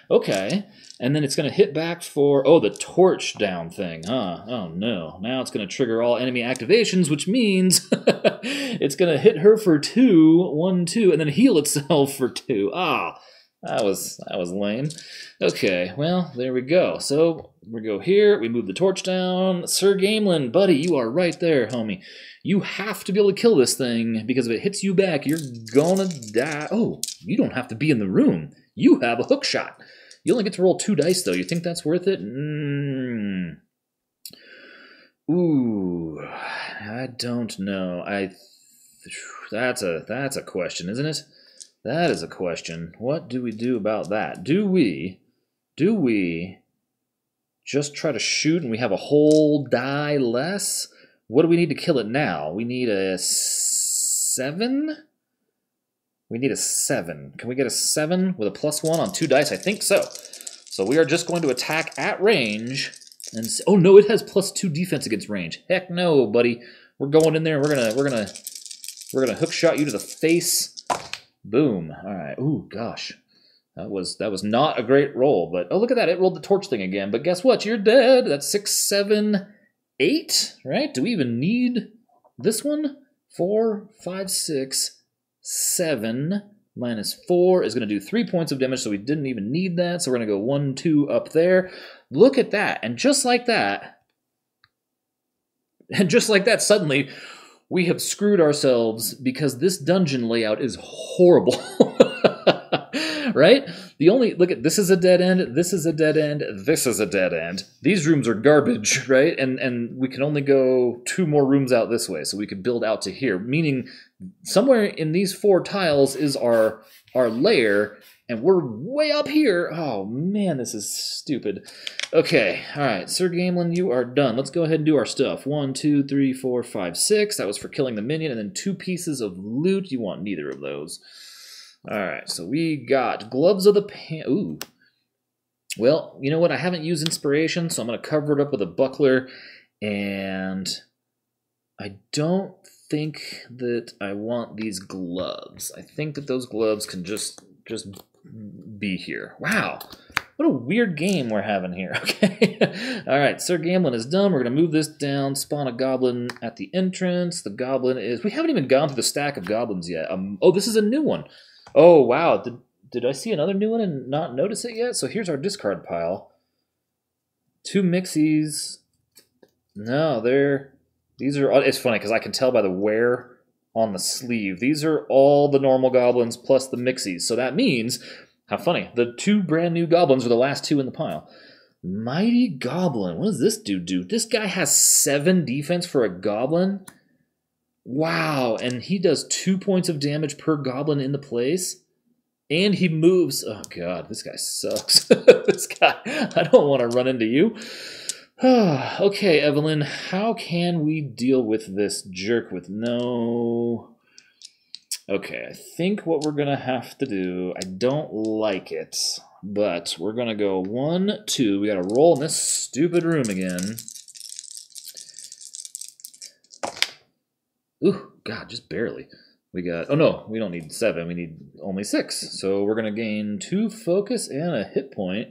Okay, and then it's going to hit back for, oh, the torch down thing, huh? Oh, no. Now it's going to trigger all enemy activations, which means it's going to hit her for 2, 1, 2, and then heal itself for 2. Ah, that was lame. Okay, well, there we go. So we go here, we move the torch down. Sir Gamelyn, buddy, you are right there, homie. You have to be able to kill this thing, because if it hits you back, you're gonna die. Oh, you don't have to be in the room. You have a hook shot. You only get to roll 2 dice, though. You think that's worth it? Ooh, I don't know. That's a question, isn't it? That is a question. What do we do about that? Do we just try to shoot and we have a whole die less? What do we need to kill it now? We need a 7? We need a 7. Can we get a 7 with a +1 on 2 dice? I think so. So we are just going to attack at range. And oh no, it has +2 defense against range. Heck no, buddy. We're going in there. And we're gonna hook shot you to the face. Boom. All right. Ooh, gosh. That was not a great roll, but oh, look at that. It rolled the torch thing again. But guess what? You're dead. That's 6, 7, 8, right? Do we even need this one? 4, 5, 6, 7 minus 4 is going to do 3 points of damage, so we didn't even need that. So we're going to go 1, 2 up there. Look at that. And just like that, suddenly we have screwed ourselves because this dungeon layout is horrible. Right? Look at, this is a dead end, this is a dead end, this is a dead end. These rooms are garbage, right? And we can only go 2 more rooms out this way, so we could build out to here, meaning somewhere in these 4 tiles is our lair, and we're way up here. Oh man, this is stupid. Okay, all right, Sir Gamelyn, you are done. Let's go ahead and do our stuff. 1, 2, 3, 4, 5, 6. That was for killing the minion, and then 2 pieces of loot. You want neither of those. All right, so we got gloves of the pan. Ooh. Well, you know what? I haven't used inspiration, so I'm going to cover it up with a buckler, and I don't think that I want these gloves. I think that those gloves can just be here. Wow. What a weird game we're having here. Okay. All right, Sir Gamelyn is done. We're going to move this down, spawn a goblin at the entrance. The goblin is... We haven't even gone through the stack of goblins yet. Oh, this is a new one. Oh, wow. Did I see another new one and not notice it yet? So here's our discard pile. 2 mixies. No, these are... It's funny because I can tell by the wear on the sleeve. These are all the normal goblins plus the mixies. So that means... How funny. The 2 brand new goblins are the last 2 in the pile. Mighty Goblin. What does this dude do? This guy has 7 defense for a goblin? Wow. And he does 2 points of damage per goblin in the place. And he moves. Oh, God. This guy sucks. This guy. I don't want to run into you. Okay, Evelynn. How can we deal with this jerk with no... Okay, I think what we're going to have to do, I don't like it, but we're going to go 1, 2. We got to roll in this stupid room again. Ooh, God, just barely. We got, oh no, we don't need 7, we need only 6. So we're going to gain 2 focus and a hit point.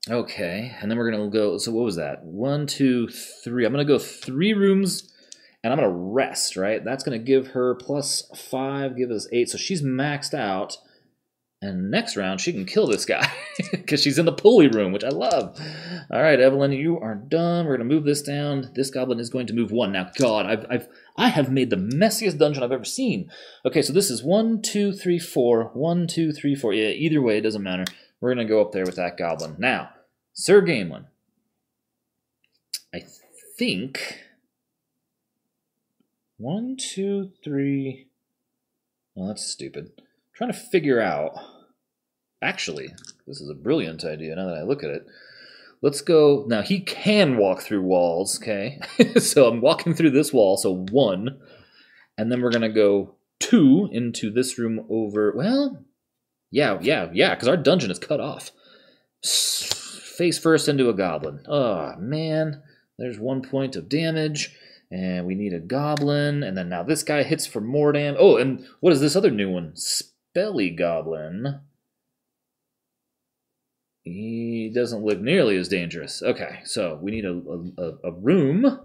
Okay, and then we're gonna go. So what was that? 1, 2, 3. I'm gonna go 3 rooms, and I'm gonna rest. Right, that's gonna give her +5, give us 8. So she's maxed out. And next round, she can kill this guy because she's in the pulley room, which I love. All right, Evelynn, you are done. We're gonna move this down. This goblin is going to move 1. Now, God, I have made the messiest dungeon I've ever seen. Okay, so this is 1, 2, 3, 4. 1, 2, 3, 4. Yeah, either way, it doesn't matter. We're gonna go up there with that goblin. Now, Sir Gamelyn. I think 1, 2, 3. Well, that's stupid. I'm trying to figure out. Actually, this is a brilliant idea now that I look at it. Let's go. Now, he can walk through walls, okay? So I'm walking through this wall, so 1. And then we're going to go 2 into this room over. Well, yeah, because our dungeon is cut off. Face first into a goblin. Oh, man. There's 1 point of damage. And we need a goblin. And then now this guy hits for more damage. Oh, and what is this other new one? Spelly goblin. He doesn't look nearly as dangerous. Okay, so we need a room.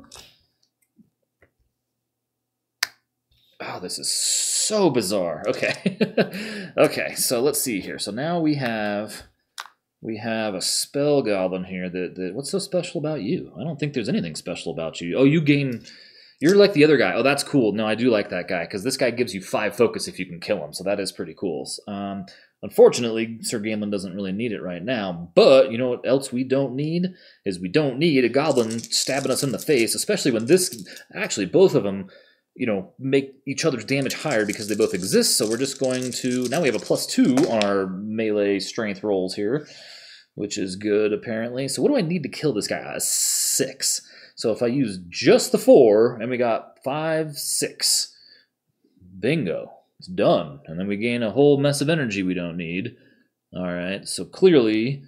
Oh, this is so bizarre. Okay. Okay, so let's see here. So now we have a spell goblin here. What's so special about you? I don't think there's anything special about you. Oh, you're like the other guy. Oh, that's cool. No, I do like that guy because this guy gives you 5 focus if you can kill him. So that is pretty cool. Unfortunately, Sir Gamelyn doesn't really need it right now. But you know what else we don't need? Is we don't need a goblin stabbing us in the face, especially when actually, both of them, make each other's damage higher because they both exist. So we're just going to, now we have a +2 on our melee strength rolls here, which is good apparently. So what do I need to kill this guy? A 6. So if I use just the 4, and we got 5, 6. Bingo. It's done. And then we gain a whole mess of energy we don't need. All right, so clearly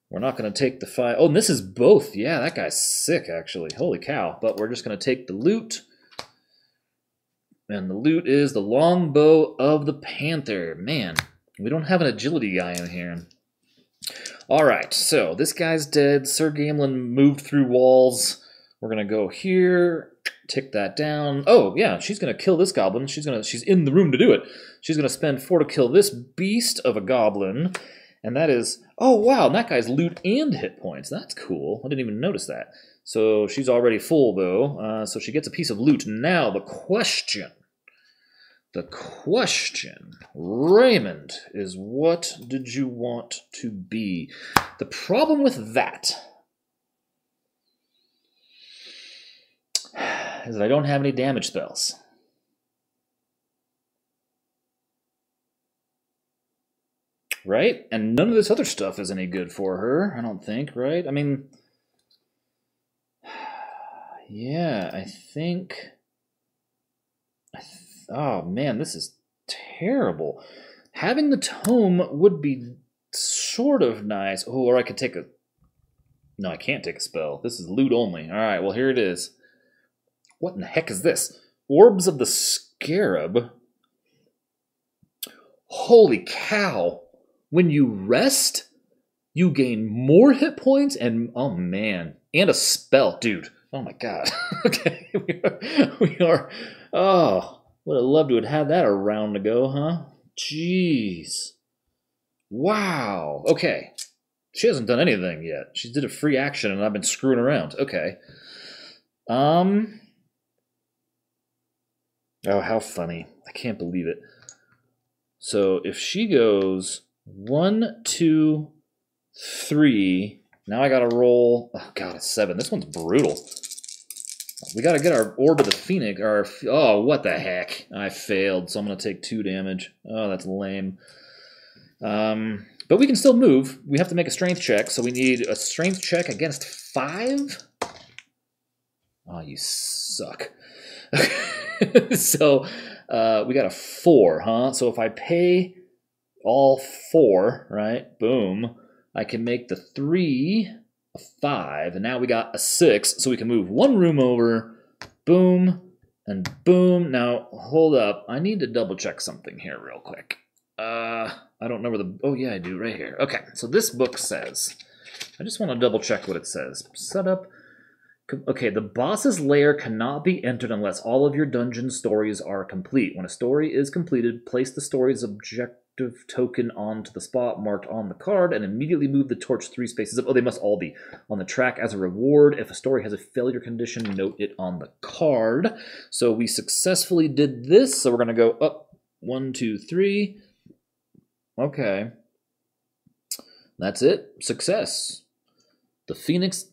we're not going to take the 5. Oh, and this is both. Yeah, that guy's sick, actually. Holy cow. But we're just going to take the loot. And the loot is the longbow of the panther. Man, we don't have an agility guy in here. All right, so this guy's dead. Sir Gamelyn moved through walls. We're going to go here. Tick that down. Oh, yeah, she's going to kill this goblin. She's in the room to do it. She's going to spend 4 to kill this beast of a goblin. And that is, oh, wow, and that guy's loot and hit points. That's cool. I didn't even notice that. So she's already full, though. So she gets a piece of loot. Now, the question, Raymond, is what did you want to be? The problem with that is that I don't have any damage spells. Right? And none of this other stuff is any good for her, I don't think, right? I mean, yeah, I think... oh, man, this is terrible. Having the tome would be sort of nice. Oh, or I could take a... No, I can't take a spell. This is loot only. All right, well, here it is. What in the heck is this? Orbs of the Scarab. Holy cow. When you rest, you gain more hit points and, oh man, and a spell. Dude, oh my god. Okay, we are, oh, would have loved to have had that a round ago, huh? Jeez. Wow. Okay. She hasn't done anything yet. She did a free action and I've been screwing around. Okay. Oh, how funny. I can't believe it. So if she goes 1, 2, 3, now I gotta roll, oh god, a 7. This one's brutal. We gotta get our Orb of the Phoenix, oh, what the heck. I failed, so I'm gonna take 2 damage. Oh, that's lame. But we can still move. We have to make a strength check, so we need a strength check against 5? Oh, you suck. So we got a 4, huh? So if I pay all 4, right, boom, I can make the 3 a 5, and now we got a 6, so we can move 1 room over, boom, and boom. Now, hold up. I need to double check something here real quick. I don't know where oh yeah, I do, right here. Okay, so this book says I just want to double check what it says. Setup. Okay, the boss's lair cannot be entered unless all of your dungeon stories are complete. When a story is completed, place the story's objective token onto the spot marked on the card and immediately move the torch 3 spaces up. Oh, they must all be on the track as a reward. If a story has a failure condition, note it on the card. So we successfully did this. So we're going to go up 1, 2, 3. Okay. That's it. Success. The Phoenix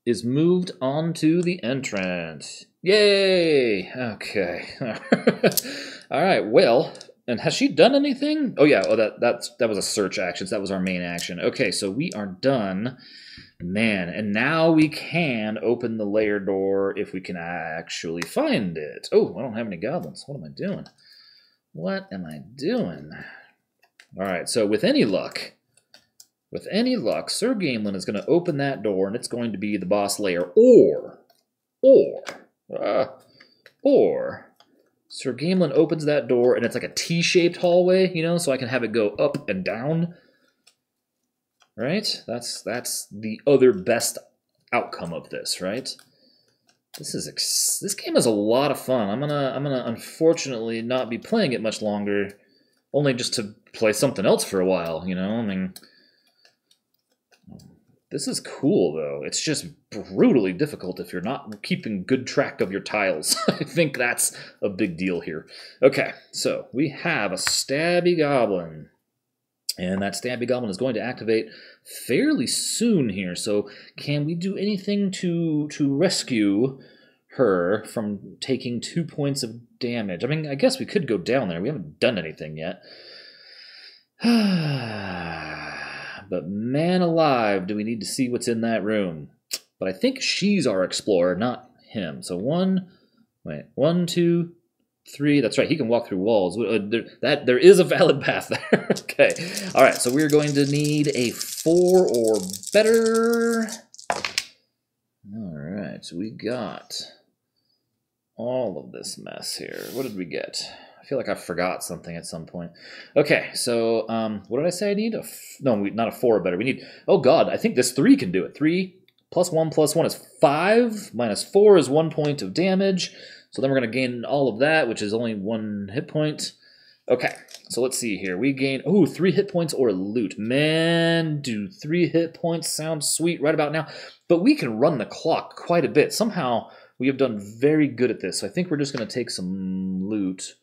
is moved onto the entrance. Yay! Okay. All right, well, and has she done anything? Oh, yeah, that was a search action. So that was our main action. Okay, so we are done. Man, and now we can open the lair door if we can actually find it. Oh, I don't have any goblins. What am I doing? What am I doing? All right, so with any luck, Sir Gamelyn is going to open that door, and it's going to be the boss lair, or Sir Gamelyn opens that door, and it's like a T-shaped hallway, you know, so I can have it go up and down. Right? That's the other best outcome of this, right? This game is a lot of fun. I'm gonna unfortunately not be playing it much longer, only just to play something else for a while, you know? I mean, this is cool, though. It's just brutally difficult if you're not keeping good track of your tiles. I think that's a big deal here. Okay, so we have a Stabby Goblin. And that Stabby Goblin is going to activate fairly soon here. So can we do anything to rescue her from taking 2 points of damage? I mean, I guess we could go down there. We haven't done anything yet. But man alive, do we need to see what's in that room. But I think she's our explorer, not him. So 1, 2, 3. That's right, he can walk through walls. There is a valid path there. Okay. All right, so we're going to need a 4 or better. All right, so we got all of this mess here. What did we get? I feel like I forgot something at some point. Okay, so what did I say I need? Not a 4 or better. We need, oh god, I think this 3 can do it. 3 plus 1 is 5, minus 4 is 1 point of damage. So then we're going to gain all of that, which is only 1 hit point. Okay, so let's see here. We gain, 3 hit points or loot. Man, do 3 hit points sound sweet right about now. But we can run the clock quite a bit. Somehow we have done very good at this. So I think we're just going to take some loot.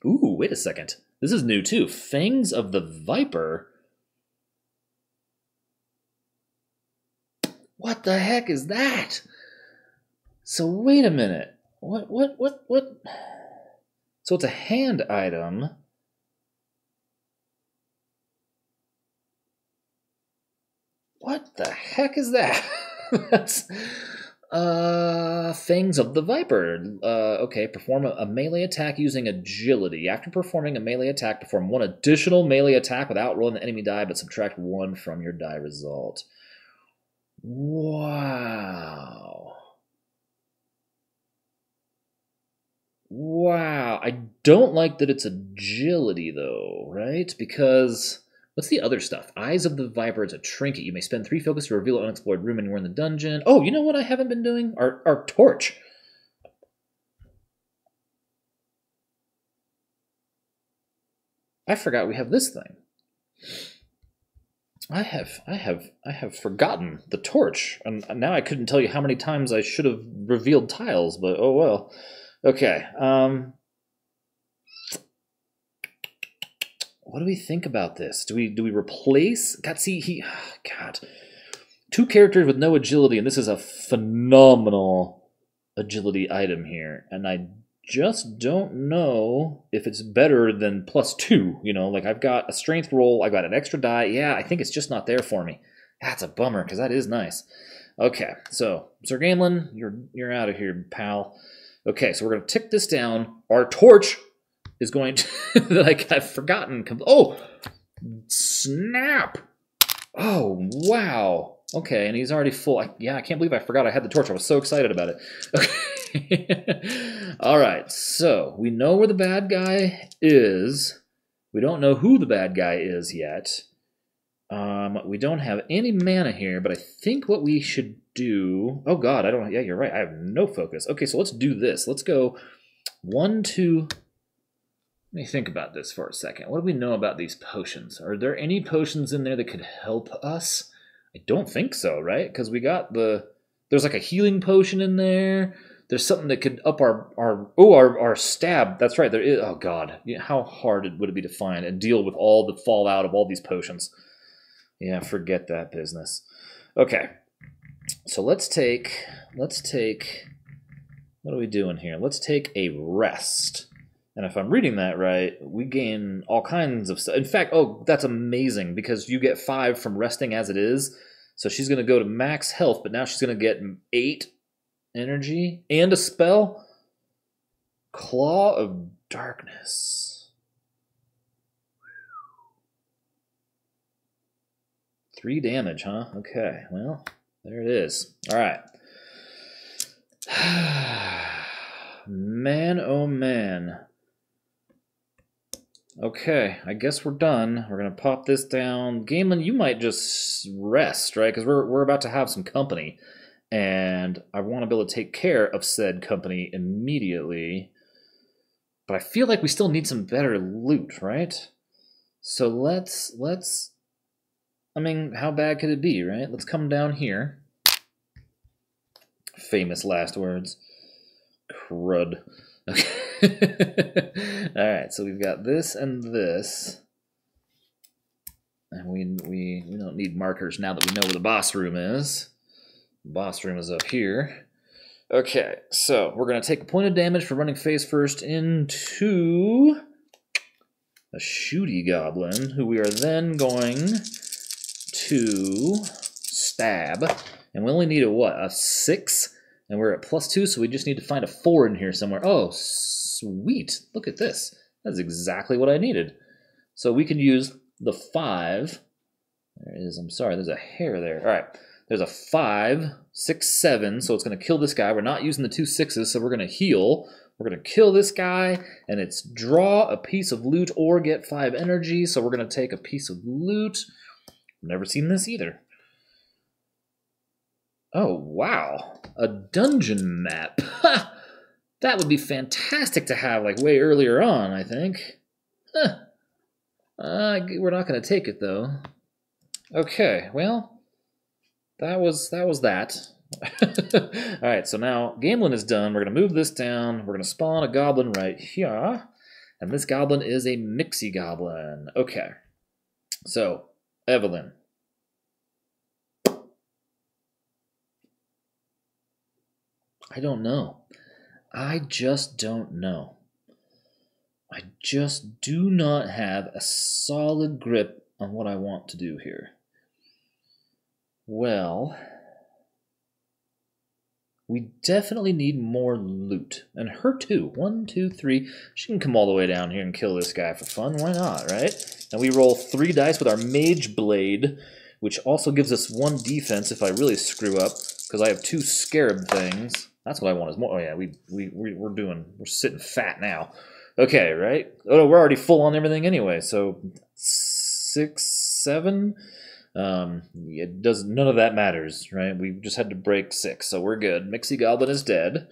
Ooh, wait a second. This is new too. Fangs of the Viper. What the heck is that? So wait a minute. What? So it's a hand item. What the heck is that? That's Fangs of the Viper. Okay, perform a melee attack using agility. After performing a melee attack, perform 1 additional melee attack without rolling the enemy die, but subtract 1 from your die result. Wow. Wow. I don't like that it's agility, though, right? Because what's the other stuff? Eyes of the Viper is a trinket. You may spend 3 focus to reveal an unexplored room anywhere in the dungeon. Oh, you know what I haven't been doing? Our torch. I forgot we have this thing. I have forgotten the torch, and now I couldn't tell you how many times I should have revealed tiles, but oh well. Okay. What do we think about this? Do we replace? God, see, God, 2 characters with no agility, and this is a phenomenal agility item here, and I just don't know if it's better than +2. You know, like I've got a strength roll, I've got an extra die. Yeah, I think it's just not there for me. That's a bummer because that is nice. Okay, so Sir Gamelyn, you're out of here, pal. Okay, so we're gonna tick this down. Our torch is going to like I've forgotten. Oh, snap! Oh wow. Okay, and he's already full. Yeah, I can't believe I forgot I had the torch. I was so excited about it. Okay. All right, so we know where the bad guy is. We don't know who the bad guy is yet. We don't have any mana here, but I think what we should do... Oh god, I don't... Yeah, you're right. I have no focus. Okay, so let's do this. Let's go 1, 2... Let me think about this for a second. What do we know about these potions? Are there any potions in there that could help us? I don't think so, right? Because we got the... There's like a healing potion in there. There's something that could up our stab. That's right. There is... Oh god. How hard would it be to find and deal with all the fallout of all these potions? Yeah, forget that business. Okay, so let's take, what are we doing here? Let's take a rest. And if I'm reading that right, we gain all kinds of stuff. In fact, oh, that's amazing, because you get 5 from resting as it is. So she's going to go to max health, but now she's going to get 8 energy and a spell. Claw of Darkness. 3 damage, huh? Okay, well, there it is. All right. Man, oh man. Okay, I guess we're done. We're going to pop this down. Gamelyn, you might just rest, right? Because we're about to have some company. And I want to be able to take care of said company immediately. But I feel like we still need some better loot, right? So let's... I mean, how bad could it be, right? Let's come down here. Famous last words. Crud. Okay. Alright, so we've got this and this. And we don't need markers now that we know where the boss room is. The boss room is up here. Okay, so we're going to take a point of damage for running face first into a shooty goblin, who we are then going to stab, and we only need a 6, and we're at +2, so we just need to find a 4 in here somewhere. Oh, sweet. Look at this. That's exactly what I needed. So we can use the 5. There it is. I'm sorry, there's a hair there. All right, there's a 5, 6, 7, so it's going to kill this guy. We're not using the 2 6s, so we're going to heal. We're going to kill this guy, and it's draw a piece of loot or get 5 energy, so we're going to take a piece of loot. Never seen this either. Oh, wow. A dungeon map. Ha! That would be fantastic to have, like, way earlier on, I think. Huh. We're not going to take it, though. Okay, well, that was that. Alright, so now Gamelyn is done. We're going to move this down. We're going to spawn a goblin right here. And this goblin is a Mixie Goblin. Okay. So, Evelynn. I don't know. I just don't know. I just do not have a solid grip on what I want to do here. Well, we definitely need more loot. And her too. 1, 2, 3. She can come all the way down here and kill this guy for fun. Why not, right? And we roll 3 dice with our Mage Blade, which also gives us 1 defense if I really screw up, because I have 2 Scarab things. That's what I want is more. Oh yeah, we're sitting fat now. Okay, right? Oh no, we're already full on everything anyway. So 6, 7. It does, none of that matters, right? We just had to break 6, so we're good. Mixie Goblin is dead.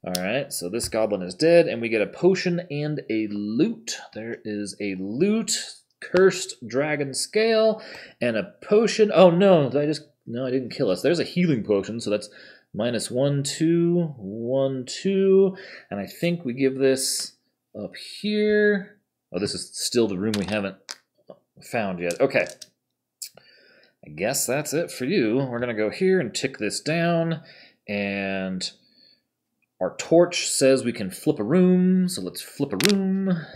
All right, so this goblin is dead, and we get a potion and a loot. There is a loot, cursed dragon scale, and a potion. Oh no, I didn't kill us. There's a healing potion, so that's -1, 2, 1, 2, and I think we give this up here. Oh, this is still the room we haven't found yet. Okay. I guess that's it for you. We're going to go here and tick this down, and our torch says we can flip a room, so let's flip a room.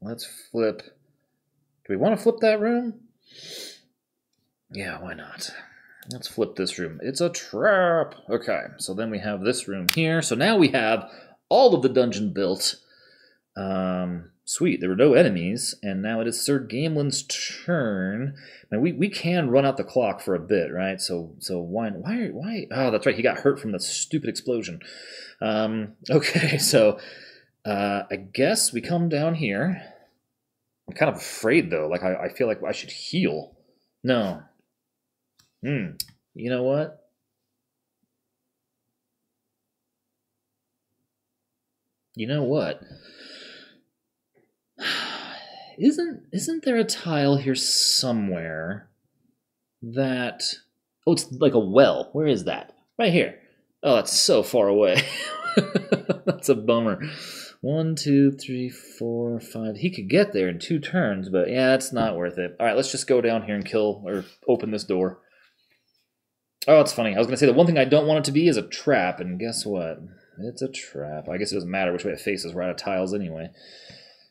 Let's flip. Do we want to flip that room? Yeah, why not? Let's flip this room. It's a trap. Okay, so then we have this room here. So now we have all of the dungeon built. Sweet, there were no enemies, and now it is Sir Gamelyn's turn. Now we can run out the clock for a bit, right? So why? Oh, that's right. He got hurt from the stupid explosion. Okay, so I guess we come down here. I'm kind of afraid though. Like I feel like I should heal. No. You know what? You know what? Isn't there a tile here somewhere that... Oh, it's like a well. Where is that? Right here. Oh, that's so far away. That's a bummer. 1, 2, 3, 4, 5. He could get there in 2 turns, but yeah, it's not worth it. All right, let's just go down here and kill or open this door. Oh, it's funny. I was going to say the one thing I don't want it to be is a trap, and guess what? It's a trap. I guess it doesn't matter which way it faces. We're out of tiles anyway.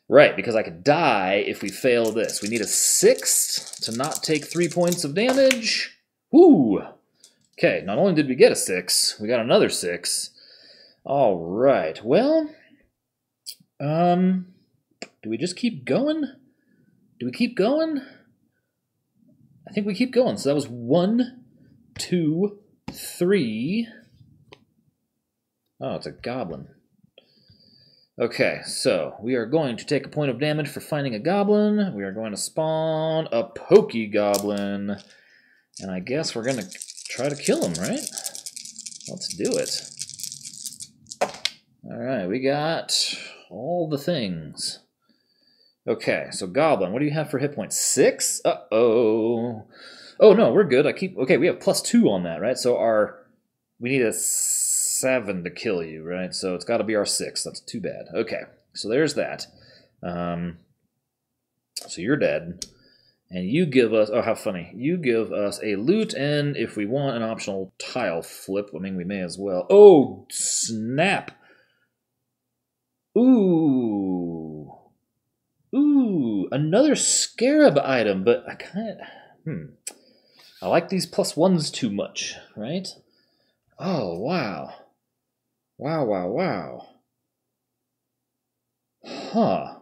Right, because I could die if we fail this. We need a 6 to not take 3 points of damage. Woo! Okay, not only did we get a 6, we got another 6. All right, well, do we just keep going? Do we keep going? I think we keep going. So that was 1, 2, 3. Oh, it's a goblin. Okay, so we are going to take a point of damage for finding a goblin. We are going to spawn a pokey goblin. And I guess we're going to try to kill him, right? Let's do it. Alright, we got all the things. Okay, so goblin, what do you have for hit points? 6? Uh-oh. Oh, no, we're good. Okay, we have +2 on that, right? So we need a 7 to kill you, right? So it's got to be our 6. That's too bad. Okay, so there's that. So you're dead. And you give us, oh, how funny. You give us a loot, and if we want an optional tile flip, I mean, we may as well. Oh, snap. Ooh. Ooh, another scarab item, but I kind of, I like these +1s too much, right? Oh, wow. Wow, wow, wow. Huh.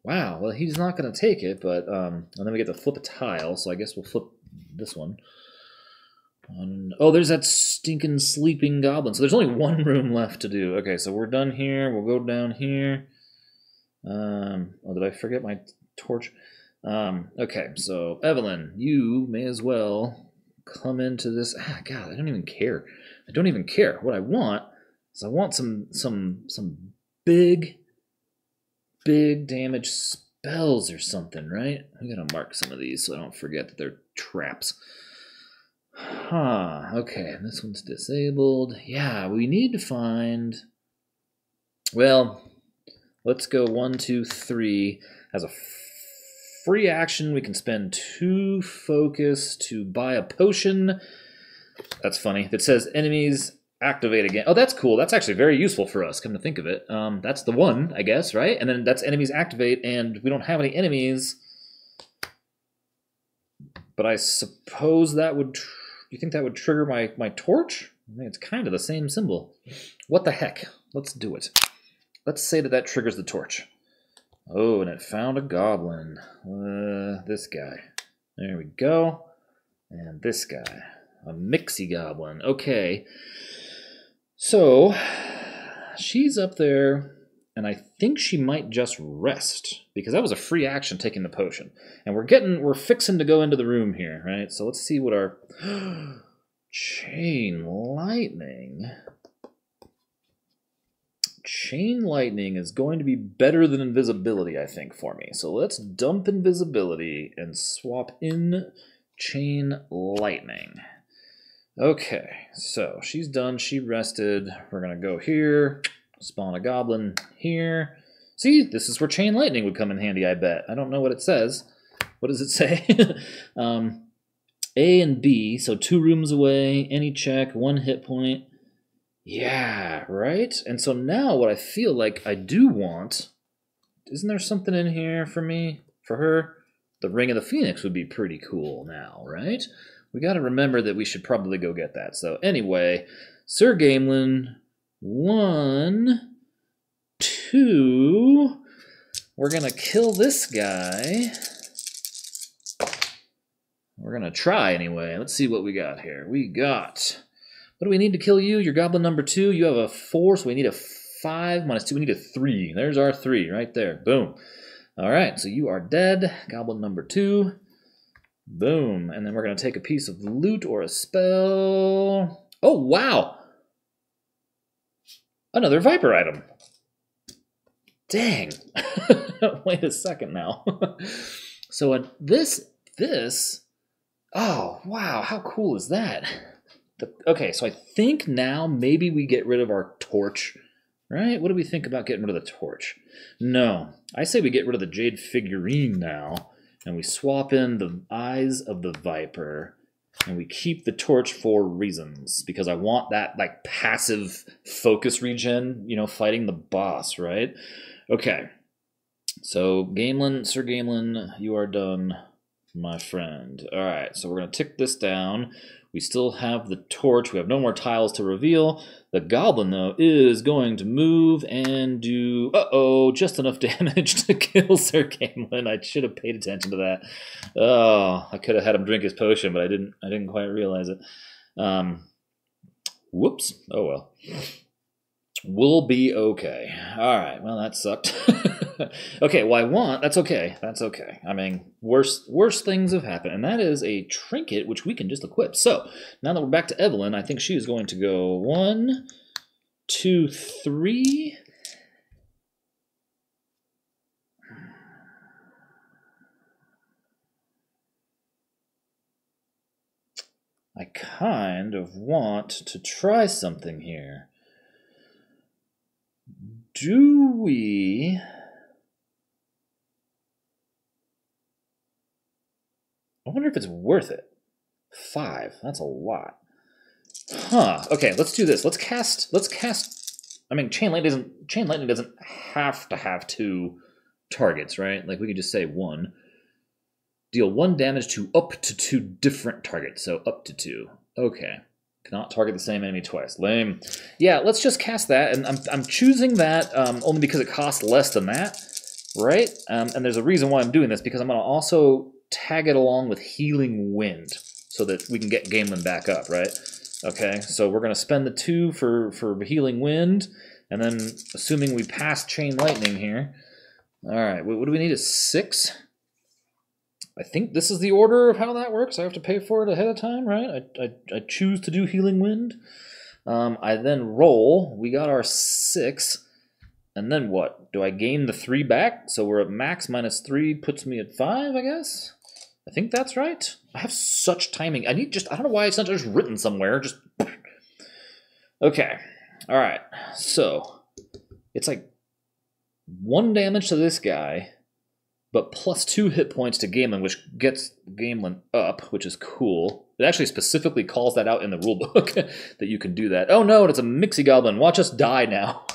Wow, well, he's not going to take it, but, and then we get to flip a tile, so I guess we'll flip this one. Oh, there's that stinking sleeping goblin. So there's only 1 room left to do. Okay, so we're done here. We'll go down here. Oh, did I forget my torch? Okay, so Evelynn, you may as well come into this. Ah, God, I don't even care. I don't even care. What I want is I want some big damage spells or something, right? I gotta mark some of these so I don't forget that they're traps. Huh, okay, this one's disabled. Yeah, we need to find... Well, let's go 1, 2, 3. As a free action, we can spend 2 focus to buy a potion. That's funny. That says enemies activate again. Oh, that's cool. That's actually very useful for us, come to think of it. That's the one, I guess, right? And then that's enemies activate, and we don't have any enemies. But I suppose that would... You think that would trigger my torch? I mean, it's kind of the same symbol. What the heck? Let's do it. Let's say that triggers the torch. Oh, and it found a goblin. This guy. There we go. And this guy. A mixie goblin. Okay. So, she's up there, and I think she might just rest, because that was a free action taking the potion. And we're fixing to go into the room here, right? So let's see what our... Chain lightning. Chain lightning is going to be better than invisibility, I think, for me. So let's dump invisibility and swap in chain lightning. Okay, so she's done. She rested. We're going to go here, spawn a goblin here. See, this is where chain lightning would come in handy, I bet. I don't know what it says. What does it say? A and B, so 2 rooms away, any check, 1 hit point. Yeah, right? And so now what I feel like I do want, isn't there something in here for me, for her? The Ring of the Phoenix would be pretty cool now, right? We got to remember that we should probably go get that. So anyway, Sir Gamelyn, 1, 2, we're going to kill this guy. We're going to try anyway. Let's see what we got here. We got... What do we need to kill you? You're goblin number 2. You have a 4, so we need a 5 minus 2. We need a 3. There's our 3 right there. Boom. All right, so you are dead. Goblin number 2. Boom. And then we're going to take a piece of loot or a spell. Oh, wow. Another Viper item. Dang. Wait a second now. So this, oh, wow, how cool is that? Okay, so I think now maybe we get rid of our torch, right? What do we think about getting rid of the torch? No, I say we get rid of the jade figurine now, and we swap in the eyes of the Viper, and we keep the torch for reasons, because I want that like passive focus regen, you know, fighting the boss, right? Okay, so Gamelyn, Sir Gamelyn, you are done, my friend. All right, so we're going to tick this down. We still have the torch. We have no more tiles to reveal. The goblin, though, is going to move and do, just enough damage to kill Sir Gamelyn. I should have paid attention to that. Oh, I could have had him drink his potion, but I didn't quite realize it. Whoops. Oh, well. We'll be okay. All right. Well, that sucked. Okay, well, that's okay. That's okay. I mean, worse things have happened, and that is a trinket, which we can just equip. So, now that we're back to Evelynn, I think she is going to go 1, 2, 3. I kind of want to try something here. Do we... I wonder if it's worth it. 5. That's a lot. Huh. Okay, let's do this. Let's cast. I mean, chain lightning doesn't have to have 2 targets, right? Like we could just say 1. Deal 1 damage to up to 2 different targets. So up to 2. Okay. Cannot target the same enemy twice. Lame. Yeah, let's just cast that, and I'm choosing that only because it costs less than that, right? And there's a reason why I'm doing this, because I'm going to also tag it along with Healing Wind so that we can get Gamelyn back up, right? Okay, so we're going to spend the 2 for Healing Wind, and then assuming we pass Chain Lightning here. All right, what do we need? Is 6? I think this is the order of how that works. I have to pay for it ahead of time, right? I choose to do Healing Wind. I then roll. We got our 6. And then what? Do I gain the 3 back? So we're at max minus 3 puts me at 5, I guess? I think that's right. I have such timing. I don't know why it's not just written somewhere. Just okay. All right. So it's like 1 damage to this guy, but plus 2 hit points to Gamelyn, which gets Gamelyn up, which is cool. It actually specifically calls that out in the rulebook that you can do that. Oh no, it's a Mixie Goblin. Watch us die now.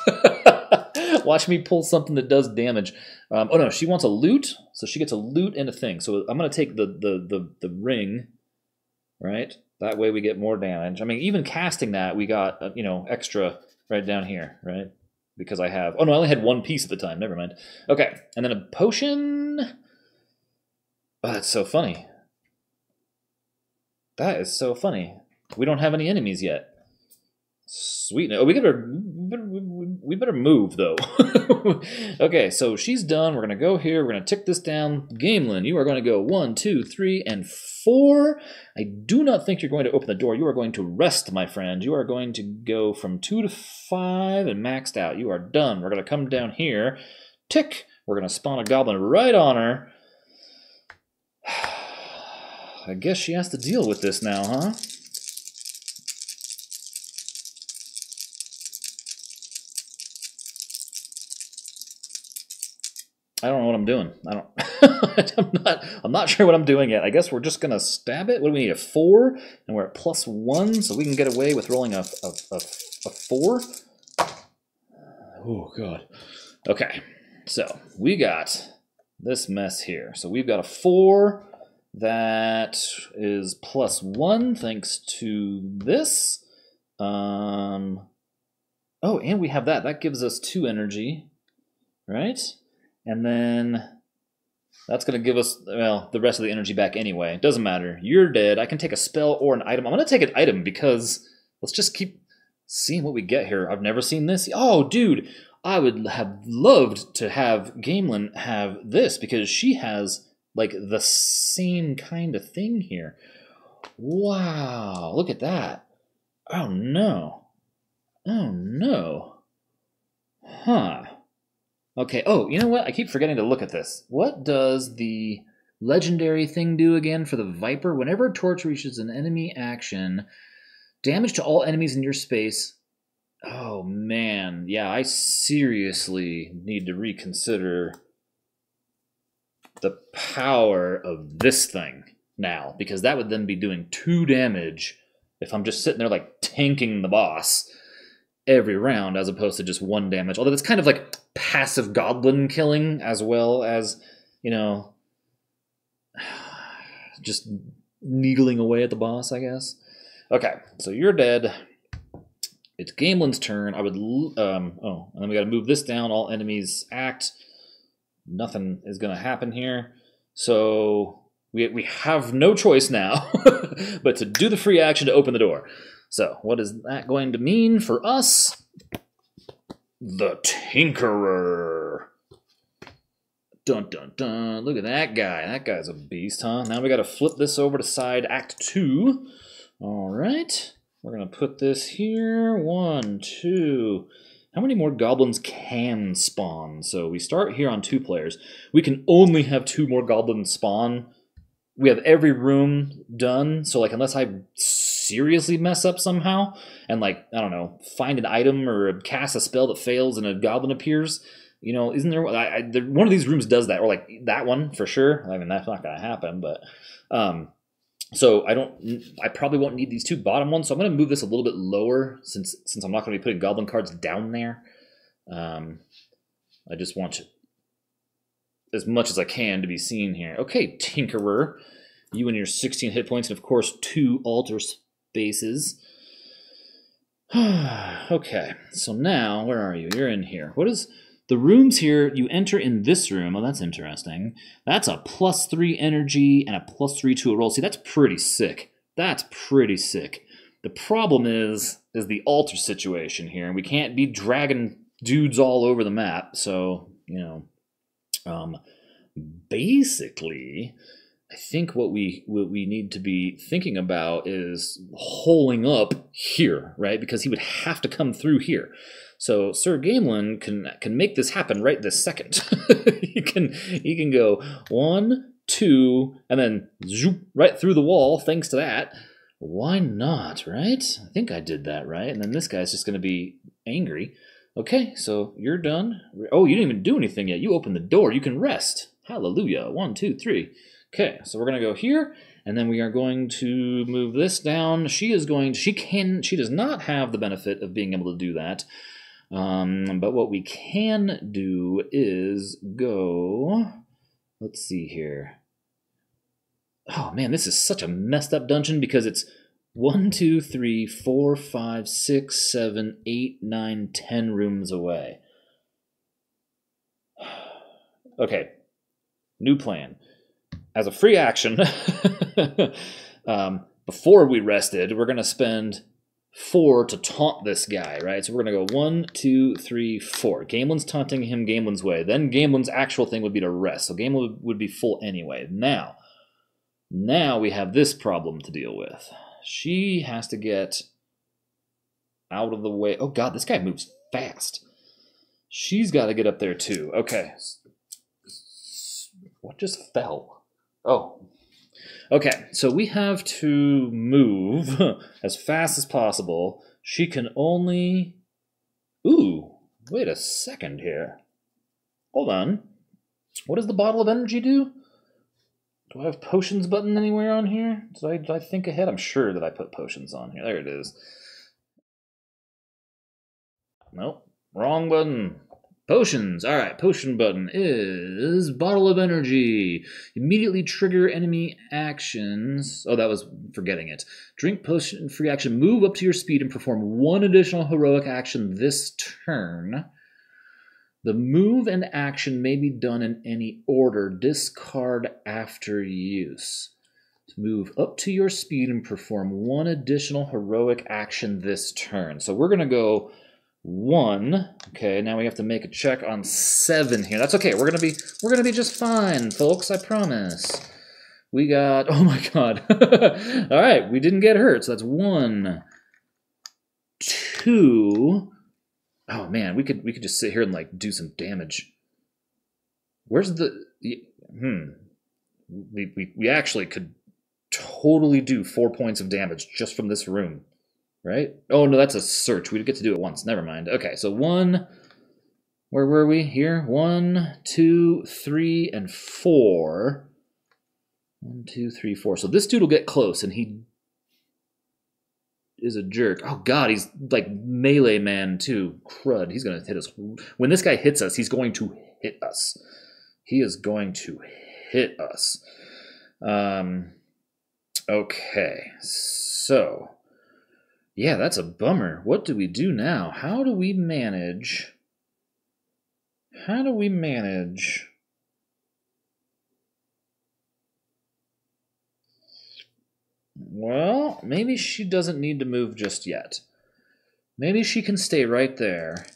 Watch me pull something that does damage. Oh no, she wants a loot, so she gets a loot and a thing. So I'm going to take the ring, right? That way we get more damage. I mean, even casting that, we got, extra right down here, right? Because I have... Oh no, I only had 1 piece at the time. Never mind. Okay, and then a potion. Oh, that's so funny. That is so funny. We don't have any enemies yet. Sweet. Oh, we better move, though. Okay, so she's done. We're going to go here. We're going to tick this down. Gamelyn, you are going to go 1, 2, 3, and 4. I do not think you're going to open the door. You are going to rest, my friend. You are going to go from 2 to 5 and maxed out. You are done. We're going to come down here. Tick. We're going to spawn a goblin right on her. I guess she has to deal with this now, huh? I don't know what I'm doing. I'm not sure what I'm doing yet. I guess we're just gonna stab it. What do we need? A 4, and we're at +1, so we can get away with rolling a 4. Oh god. Okay, so we got this mess here. So we've got a 4 that is +1 thanks to this. Oh, and we have that. That gives us 2 energy, right? And then that's going to give us, well, the rest of the energy back anyway. It doesn't matter. You're dead. I can take a spell or an item. I'm going to take an item because let's just keep seeing what we get here. I've never seen this. Oh, dude, I would have loved to have Gamelyn have this because she has like the same kind of thing here. Wow, look at that. Oh no. Oh no. Huh. Okay, oh, you know what? I keep forgetting to look at this. What does the legendary thing do again for the Viper? Whenever a torch reaches an enemy action, damage to all enemies in your space. Oh man, yeah, I seriously need to reconsider the power of this thing now, because that would then be doing 2 damage if I'm just sitting there like tanking the boss every round as opposed to just 1 damage. Although it's kind of like passive goblin killing as well as, you know, just needling away at the boss, I guess. Okay, so you're dead. It's Gamelyn's turn. I would, oh, and then we got to move this down. All enemies act. Nothing is going to happen here. So we have no choice now but to do the free action to open the door. So what is that going to mean for us? The Tinkerer. Dun, dun, dun. Look at that guy. That guy's a beast, huh? Now we got to flip this over to side Act 2. All right. We're going to put this here. 1, 2. How many more goblins can spawn? So we start here on 2 players. We can only have 2 more goblins spawn. We have every room done. So like unless I seriously mess up somehow and like, I don't know, find an item or cast a spell that fails and a goblin appears, you know, isn't there, one of these rooms does that, or like that one for sure. I mean, that's not going to happen, but so I probably won't need these 2 bottom ones, so I'm going to move this a little bit lower since I'm not going to be putting goblin cards down there. I just want as much as I can to be seen here. Okay, Tinkerer, you and your 16 hit points, and of course 2 altar spaces. Okay, so now, where are you? You're in here. What is the rooms here? You enter in this room. Oh, that's interesting. That's a +3 energy and a +3 to a roll. See, that's pretty sick. That's pretty sick. The problem is the altar situation here, and we can't be dragging dudes all over the map. So, you know, basically, I think what we need to be thinking about is holing up here, right? Because he would have to come through here. So Sir Gamelyn can make this happen right this second. he can go 1, 2, and then zoop right through the wall. Thanks to that, why not, right? I think I did that right. And then this guy's just going to be angry. Okay, so you're done. Oh, you didn't even do anything yet. You opened the door. You can rest. Hallelujah. 1, 2, 3. Okay, so we're going to go here, and then we are going to move this down. She does not have the benefit of being able to do that. But what we can do is go, let's see here. Oh man, this is such a messed up dungeon because it's 1, 2, 3, 4, 5, 6, 7, 8, 9, 10 rooms away. Okay, new plan. As a free action, before we rested, we're going to spend 4 to taunt this guy, right? So we're going to go 1, 2, 3, 4. Gamelyn's taunting him Gamelyn's way. Then Gamelyn's actual thing would be to rest. So Gamelyn would be full anyway. Now we have this problem to deal with. She has to get out of the way. Oh god, this guy moves fast. She's got to get up there too. Okay. What just fell? Oh. Okay, so we have to move as fast as possible. She can only... Ooh, wait a second here. Hold on. What does the bottle of energy do? Do I have potions button anywhere on here? Did I think ahead? I'm sure that I put potions on here. There it is. Nope, wrong button. Potions. All right, potion button is bottle of energy. Immediately trigger enemy actions. Oh, that was forgetting it. Drink potion free action. Move up to your speed and perform 1 additional heroic action this turn. The move and action may be done in any order. Discard after use. Move up to your speed and perform 1 additional heroic action this turn. So we're going to go 1. Okay, now we have to make a check on 7 here. That's okay. We're gonna be just fine, folks. I promise. We got, oh my god. All right, we didn't get hurt, so that's 1, 2. Oh man, we could just sit here and like do some damage. Where's the we actually could totally do 4 points of damage just from this room, right? Oh no, that's a search. We get to do it once. Never mind. Okay, so 1. Where were we? Here. 1, 2, 3, and 4. 1, 2, 3, 4. So this dude will get close, and he is a jerk. Oh god, he's like melee man too. Crud. He's gonna hit us. When this guy hits us, he's going to hit us. He is going to hit us. Okay, so yeah, that's a bummer. What do we do now? How do we manage? Well, maybe she doesn't need to move just yet. Maybe she can stay right there.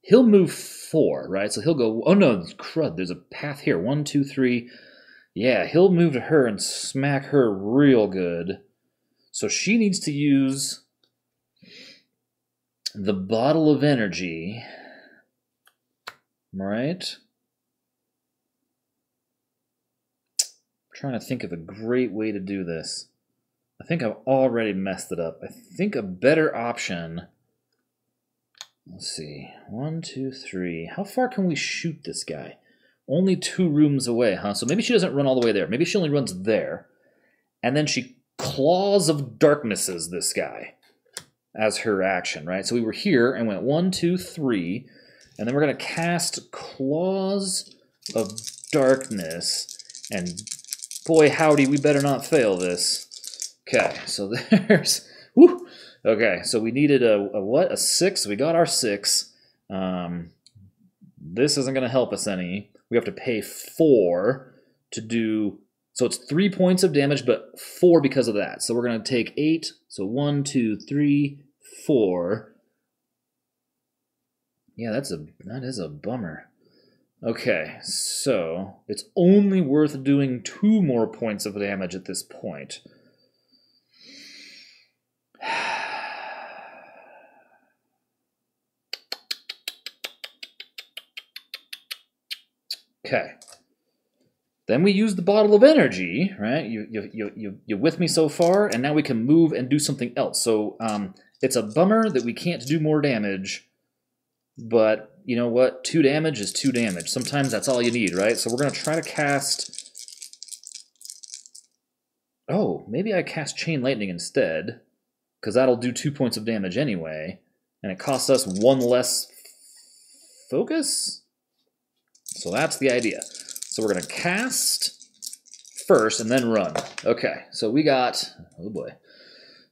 He'll move 4, right? So he'll go, oh no, crud, there's a path here. 1, 2, 3. Yeah, he'll move to her and smack her real good. So she needs to use the bottle of energy, right? I'm trying to think of a great way to do this. I think I've already messed it up. I think a better option... Let's see. 1, 2, 3. How far can we shoot this guy? Only 2 rooms away, huh? So maybe she doesn't run all the way there. Maybe she only runs there. And then she Claws of Darknesses this guy as her action, right? So we were here and went 1, 2, 3. And then we're going to cast Claws of Darkness. And boy, howdy, we better not fail this. Okay, so there's... Woo! Okay, so we needed a what? A 6. We got our 6. This isn't going to help us any. We have to pay 4 to do... So it's 3 points of damage, but 4 because of that. So we're going to take 8. So 1, 2, 3, 4. Yeah, that is a bummer. Okay, so it's only worth doing 2 more points of damage at this point. Okay. Then we use the bottle of energy, right? You with me so far? And now we can move and do something else. So it's a bummer that we can't do more damage, but you know what? 2 damage is 2 damage. Sometimes that's all you need, right? So we're going to try to cast... Oh, maybe I cast Chain Lightning instead, because that'll do 2 points of damage anyway, and it costs us 1 less focus? So that's the idea. So we're going to cast first and then run. Okay, so we got... Oh boy.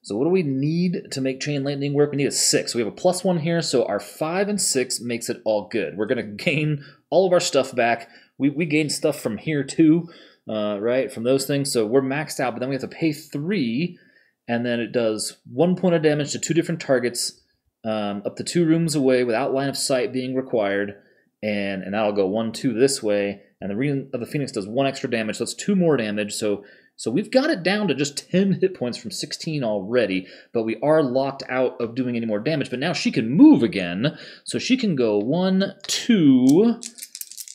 So what do we need to make Chain Lightning work? We need a 6. We have a +1 here, so our 5 and 6 makes it all good. We're going to gain all of our stuff back. We gain stuff from here too, right, from those things. So we're maxed out, but then we have to pay 3, and then it does 1 point of damage to 2 different targets, up to 2 rooms away without line of sight being required, and that'll go 1, 2 this way, and the Ring of the Phoenix does 1 extra damage, so that's 2 more damage, so we've got it down to just 10 hit points from 16 already, but we are locked out of doing any more damage. But now she can move again, so she can go 1, 2,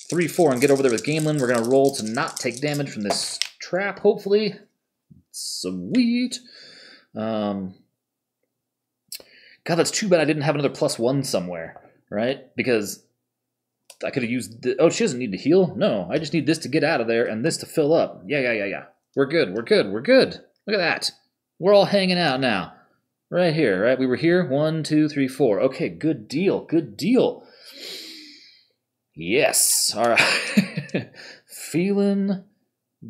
3, 4, and get over there with Gamelyn. We're going to roll to not take damage from this trap, hopefully. Sweet. God, that's too bad I didn't have another +1 somewhere, right? Because I could have used... Oh, she doesn't need to heal? No, I just need this to get out of there and this to fill up. Yeah. We're good. Look at that. We're all hanging out now. Right here, right? We were here. 1, 2, 3, 4. Okay, good deal. Yes. All right. Feeling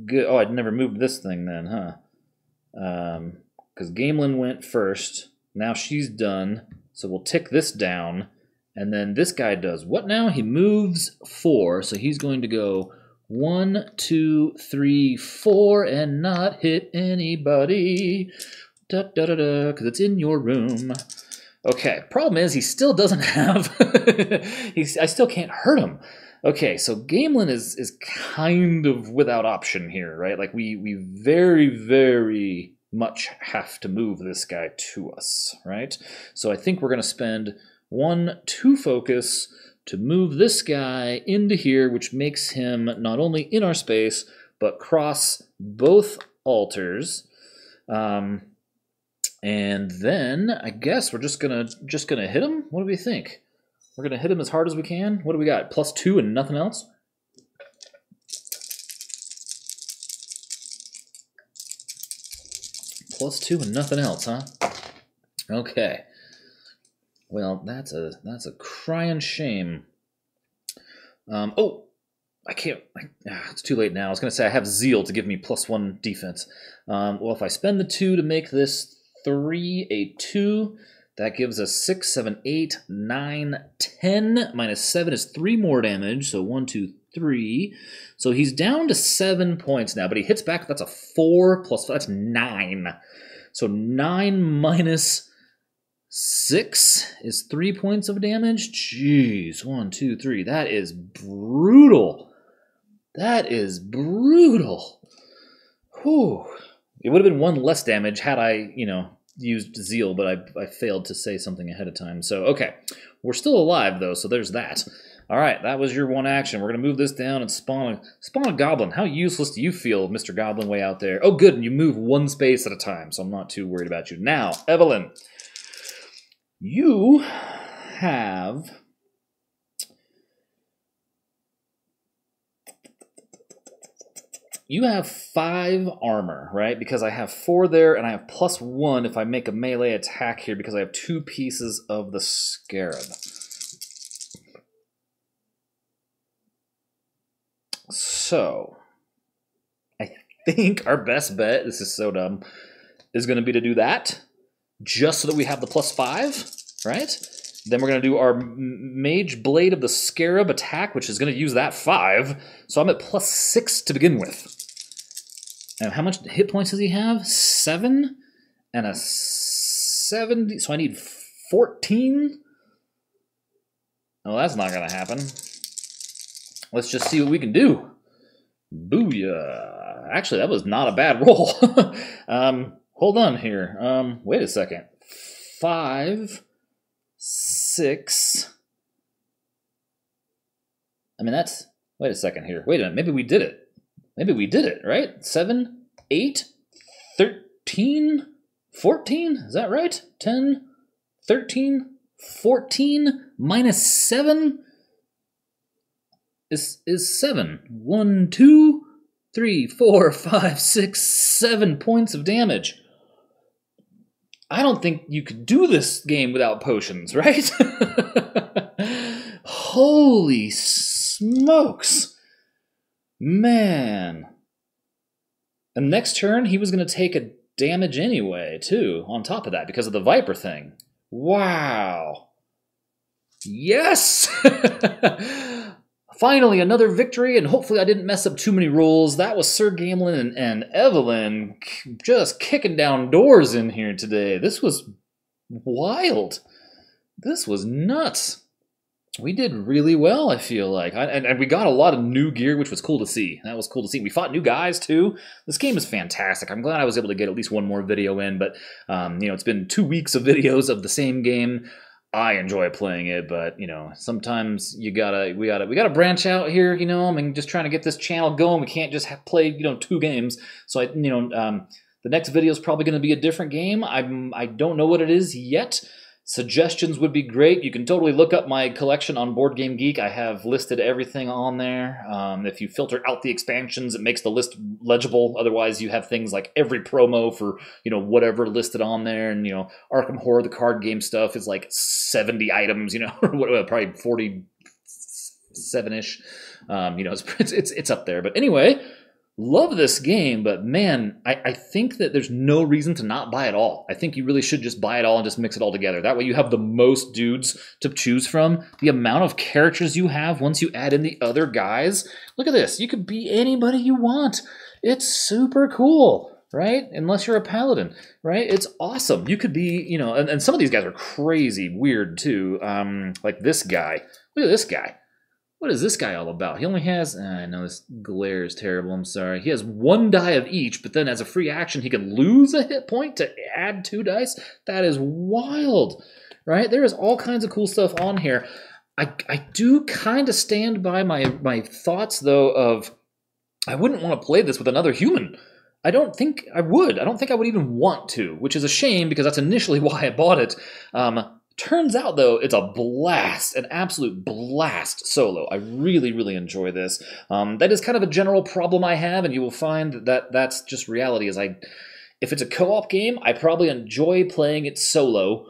good. Oh, I'd never moved this thing then, huh? Because Gamelyn went first. Now she's done. So we'll tick this down. And then this guy does what now? He moves 4. So he's going to go... 1, 2, 3, 4, and not hit anybody. Because it's in your room. Okay, problem is he still doesn't have... I still can't hurt him. Okay, so Gamelyn is kind of without option here, right? Like, we very, very much have to move this guy to us, right? So I think we're going to spend 2 focus to move this guy into here, which makes him not only in our space, but cross both altars. And then I guess we're just gonna hit him. What do we think? We're gonna hit him as hard as we can. What do we got? +2 and nothing else? +2 and nothing else, huh? Okay. Well, that's a crying shame. Oh, I can't. It's too late now. I was gonna say I have Zeal to give me +1 defense. Well, if I spend the 2 to make this 3 a 2, that gives us 6, 7, 8, 9, 10. -7 is 3 more damage. So 1, 2, 3. So he's down to 7 points now, but he hits back. That's a 4 + 5. That's 9. So 9 minus 6 is 3 points of damage. Jeez, 1, 2, 3. That is brutal. That is brutal. Whew. It would have been 1 less damage had I, used Zeal, but I failed to say something ahead of time. So, okay. We're still alive, though, so there's that. All right, that was your 1 action. We're going to move this down and spawn a goblin. How useless do you feel, Mr. Goblin, way out there? Oh, good, and you move 1 space at a time, so I'm not too worried about you. Now, Evelynn, you have... You have 5 armor, right? Because I have 4 there, and I have +1 if I make a melee attack here because I have 2 pieces of the scarab. So, I think our best bet, this is so dumb, is going to be to do that, just so that we have the +5, right? Then we're going to do our Mage Blade of the Scarab attack, which is going to use that 5. So I'm at +6 to begin with. And how much hit points does he have? 7 and a 70. So I need 14. Oh, that's not going to happen. Let's just see what we can do. Booyah. Actually, that was not a bad roll. Hold on here. Wait a second. 5... 6. I mean, that's... Wait a second here. Wait a minute. Maybe we did it. Maybe we did it, right? 7, 8, 13, 14? Is that right? 10, 13, 14 minus 7 is 7. 1, 2, 3, 4, 5, 6, 7 points of damage. I don't think you could do this game without potions, right? Holy smokes. Man. And next turn, he was going to take a damage anyway, too, on top of that, because of the Viper thing. Wow. Yes! Finally, another victory, and hopefully I didn't mess up too many rules. That was Sir Gamelyn and Evelynn just kicking down doors in here today. This was wild. This was nuts. We did really well, I feel like. And we got a lot of new gear, which was cool to see. That was cool to see. We fought new guys, too. This game is fantastic. I'm glad I was able to get at least 1 more video in, but, it's been 2 weeks of videos of the same game. I enjoy playing it, but sometimes we gotta branch out here. I mean, just trying to get this channel going. We can't just play 2 games. So the next video is probably going to be a different game. I don't know what it is yet. Suggestions would be great. You can totally look up my collection on Board Game Geek. I have listed everything on there. If you filter out the expansions, it makes the list legible. Otherwise, you have things like every promo for, whatever listed on there. And, Arkham Horror, the card game stuff is like 70 items, probably 47-ish. It's up there. But anyway, love this game, but man, I think that there's no reason to not buy it all. I think you really should just buy it all and just mix it all together. That way you have the most dudes to choose from. The amount of characters you have once you add in the other guys. Look at this. You could be anybody you want. It's super cool. right? Unless you're a paladin, right? It's awesome. You could be, you know, and some of these guys are crazy weird too. Like this guy. Look at this guy. What is this guy all about? He only has, I know this glare is terrible, I'm sorry. He has 1 die of each, but then as a free action, he can lose a hit point to add 2 dice. That is wild, right? There is all kinds of cool stuff on here. I do kind of stand by my thoughts, though, of I wouldn't want to play this with another human. I don't think I would. I don't think I would even want to, which is a shame because that's initially why I bought it. Turns out, though, it's a blast, an absolute blast solo. I really, really enjoy this. That is kind of a general problem I have, and you will find that that's just reality. If it's a co-op game, I probably enjoy playing it solo.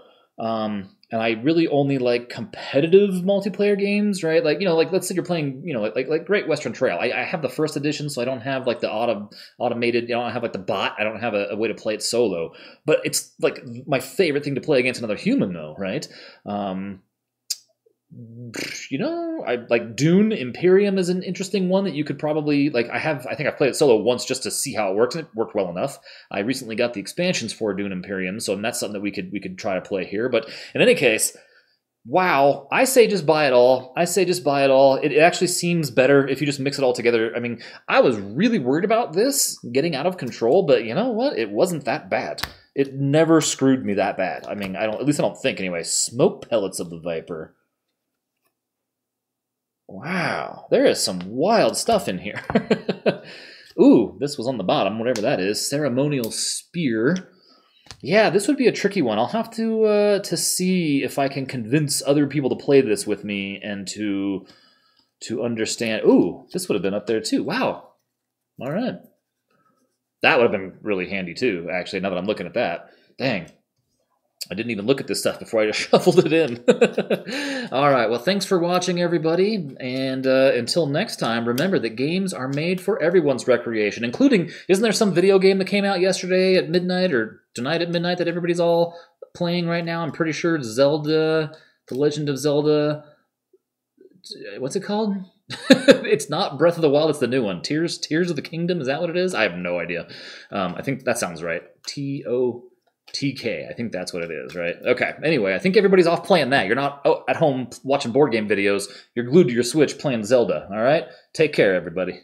And I really only like competitive multiplayer games, right? Like, you know, like let's say you're playing, you know, like Great Western Trail. I have the first edition, so I don't have like the automated, you know, I don't have like the bot. I don't have a way to play it solo. But it's like my favorite thing to play against another human, though, right? You know, I like Dune Imperium is an interesting one that you could probably like. I think I've played it solo once just to see how it works, and it worked well enough. I recently got the expansions for Dune Imperium, so that's something that we could try to play here. But in any case, wow, I say just buy it all. It actually seems better if you just mix it all together. I mean, I was really worried about this getting out of control, but you know what? It wasn't that bad. It never screwed me that bad. I mean, at least I don't think anyway. Smoke pellets of the Viper. Wow, there is some wild stuff in here. Ooh, this was on the bottom, whatever that is. Ceremonial Spear. Yeah, this would be a tricky one. I'll have to see if I can convince other people to play this with me and to understand. Ooh, this would have been up there too. Wow. All right. That would have been really handy too, actually, now that I'm looking at that. Dang. I didn't even look at this stuff before I just shuffled it in. All right, well, thanks for watching, everybody. And until next time, remember that games are made for everyone's recreation, including, isn't there some video game that came out yesterday at midnight or tonight at midnight that everybody's all playing right now? I'm pretty sure it's Zelda, The Legend of Zelda. What's it called? It's not Breath of the Wild, it's the new one. Tears of the Kingdom, is that what it is? I have no idea. I think that sounds right. TK, I think that's what it is, right? Okay, anyway, I think everybody's off playing that. You're not at home watching board game videos. You're glued to your Switch playing Zelda, all right? Take care, everybody.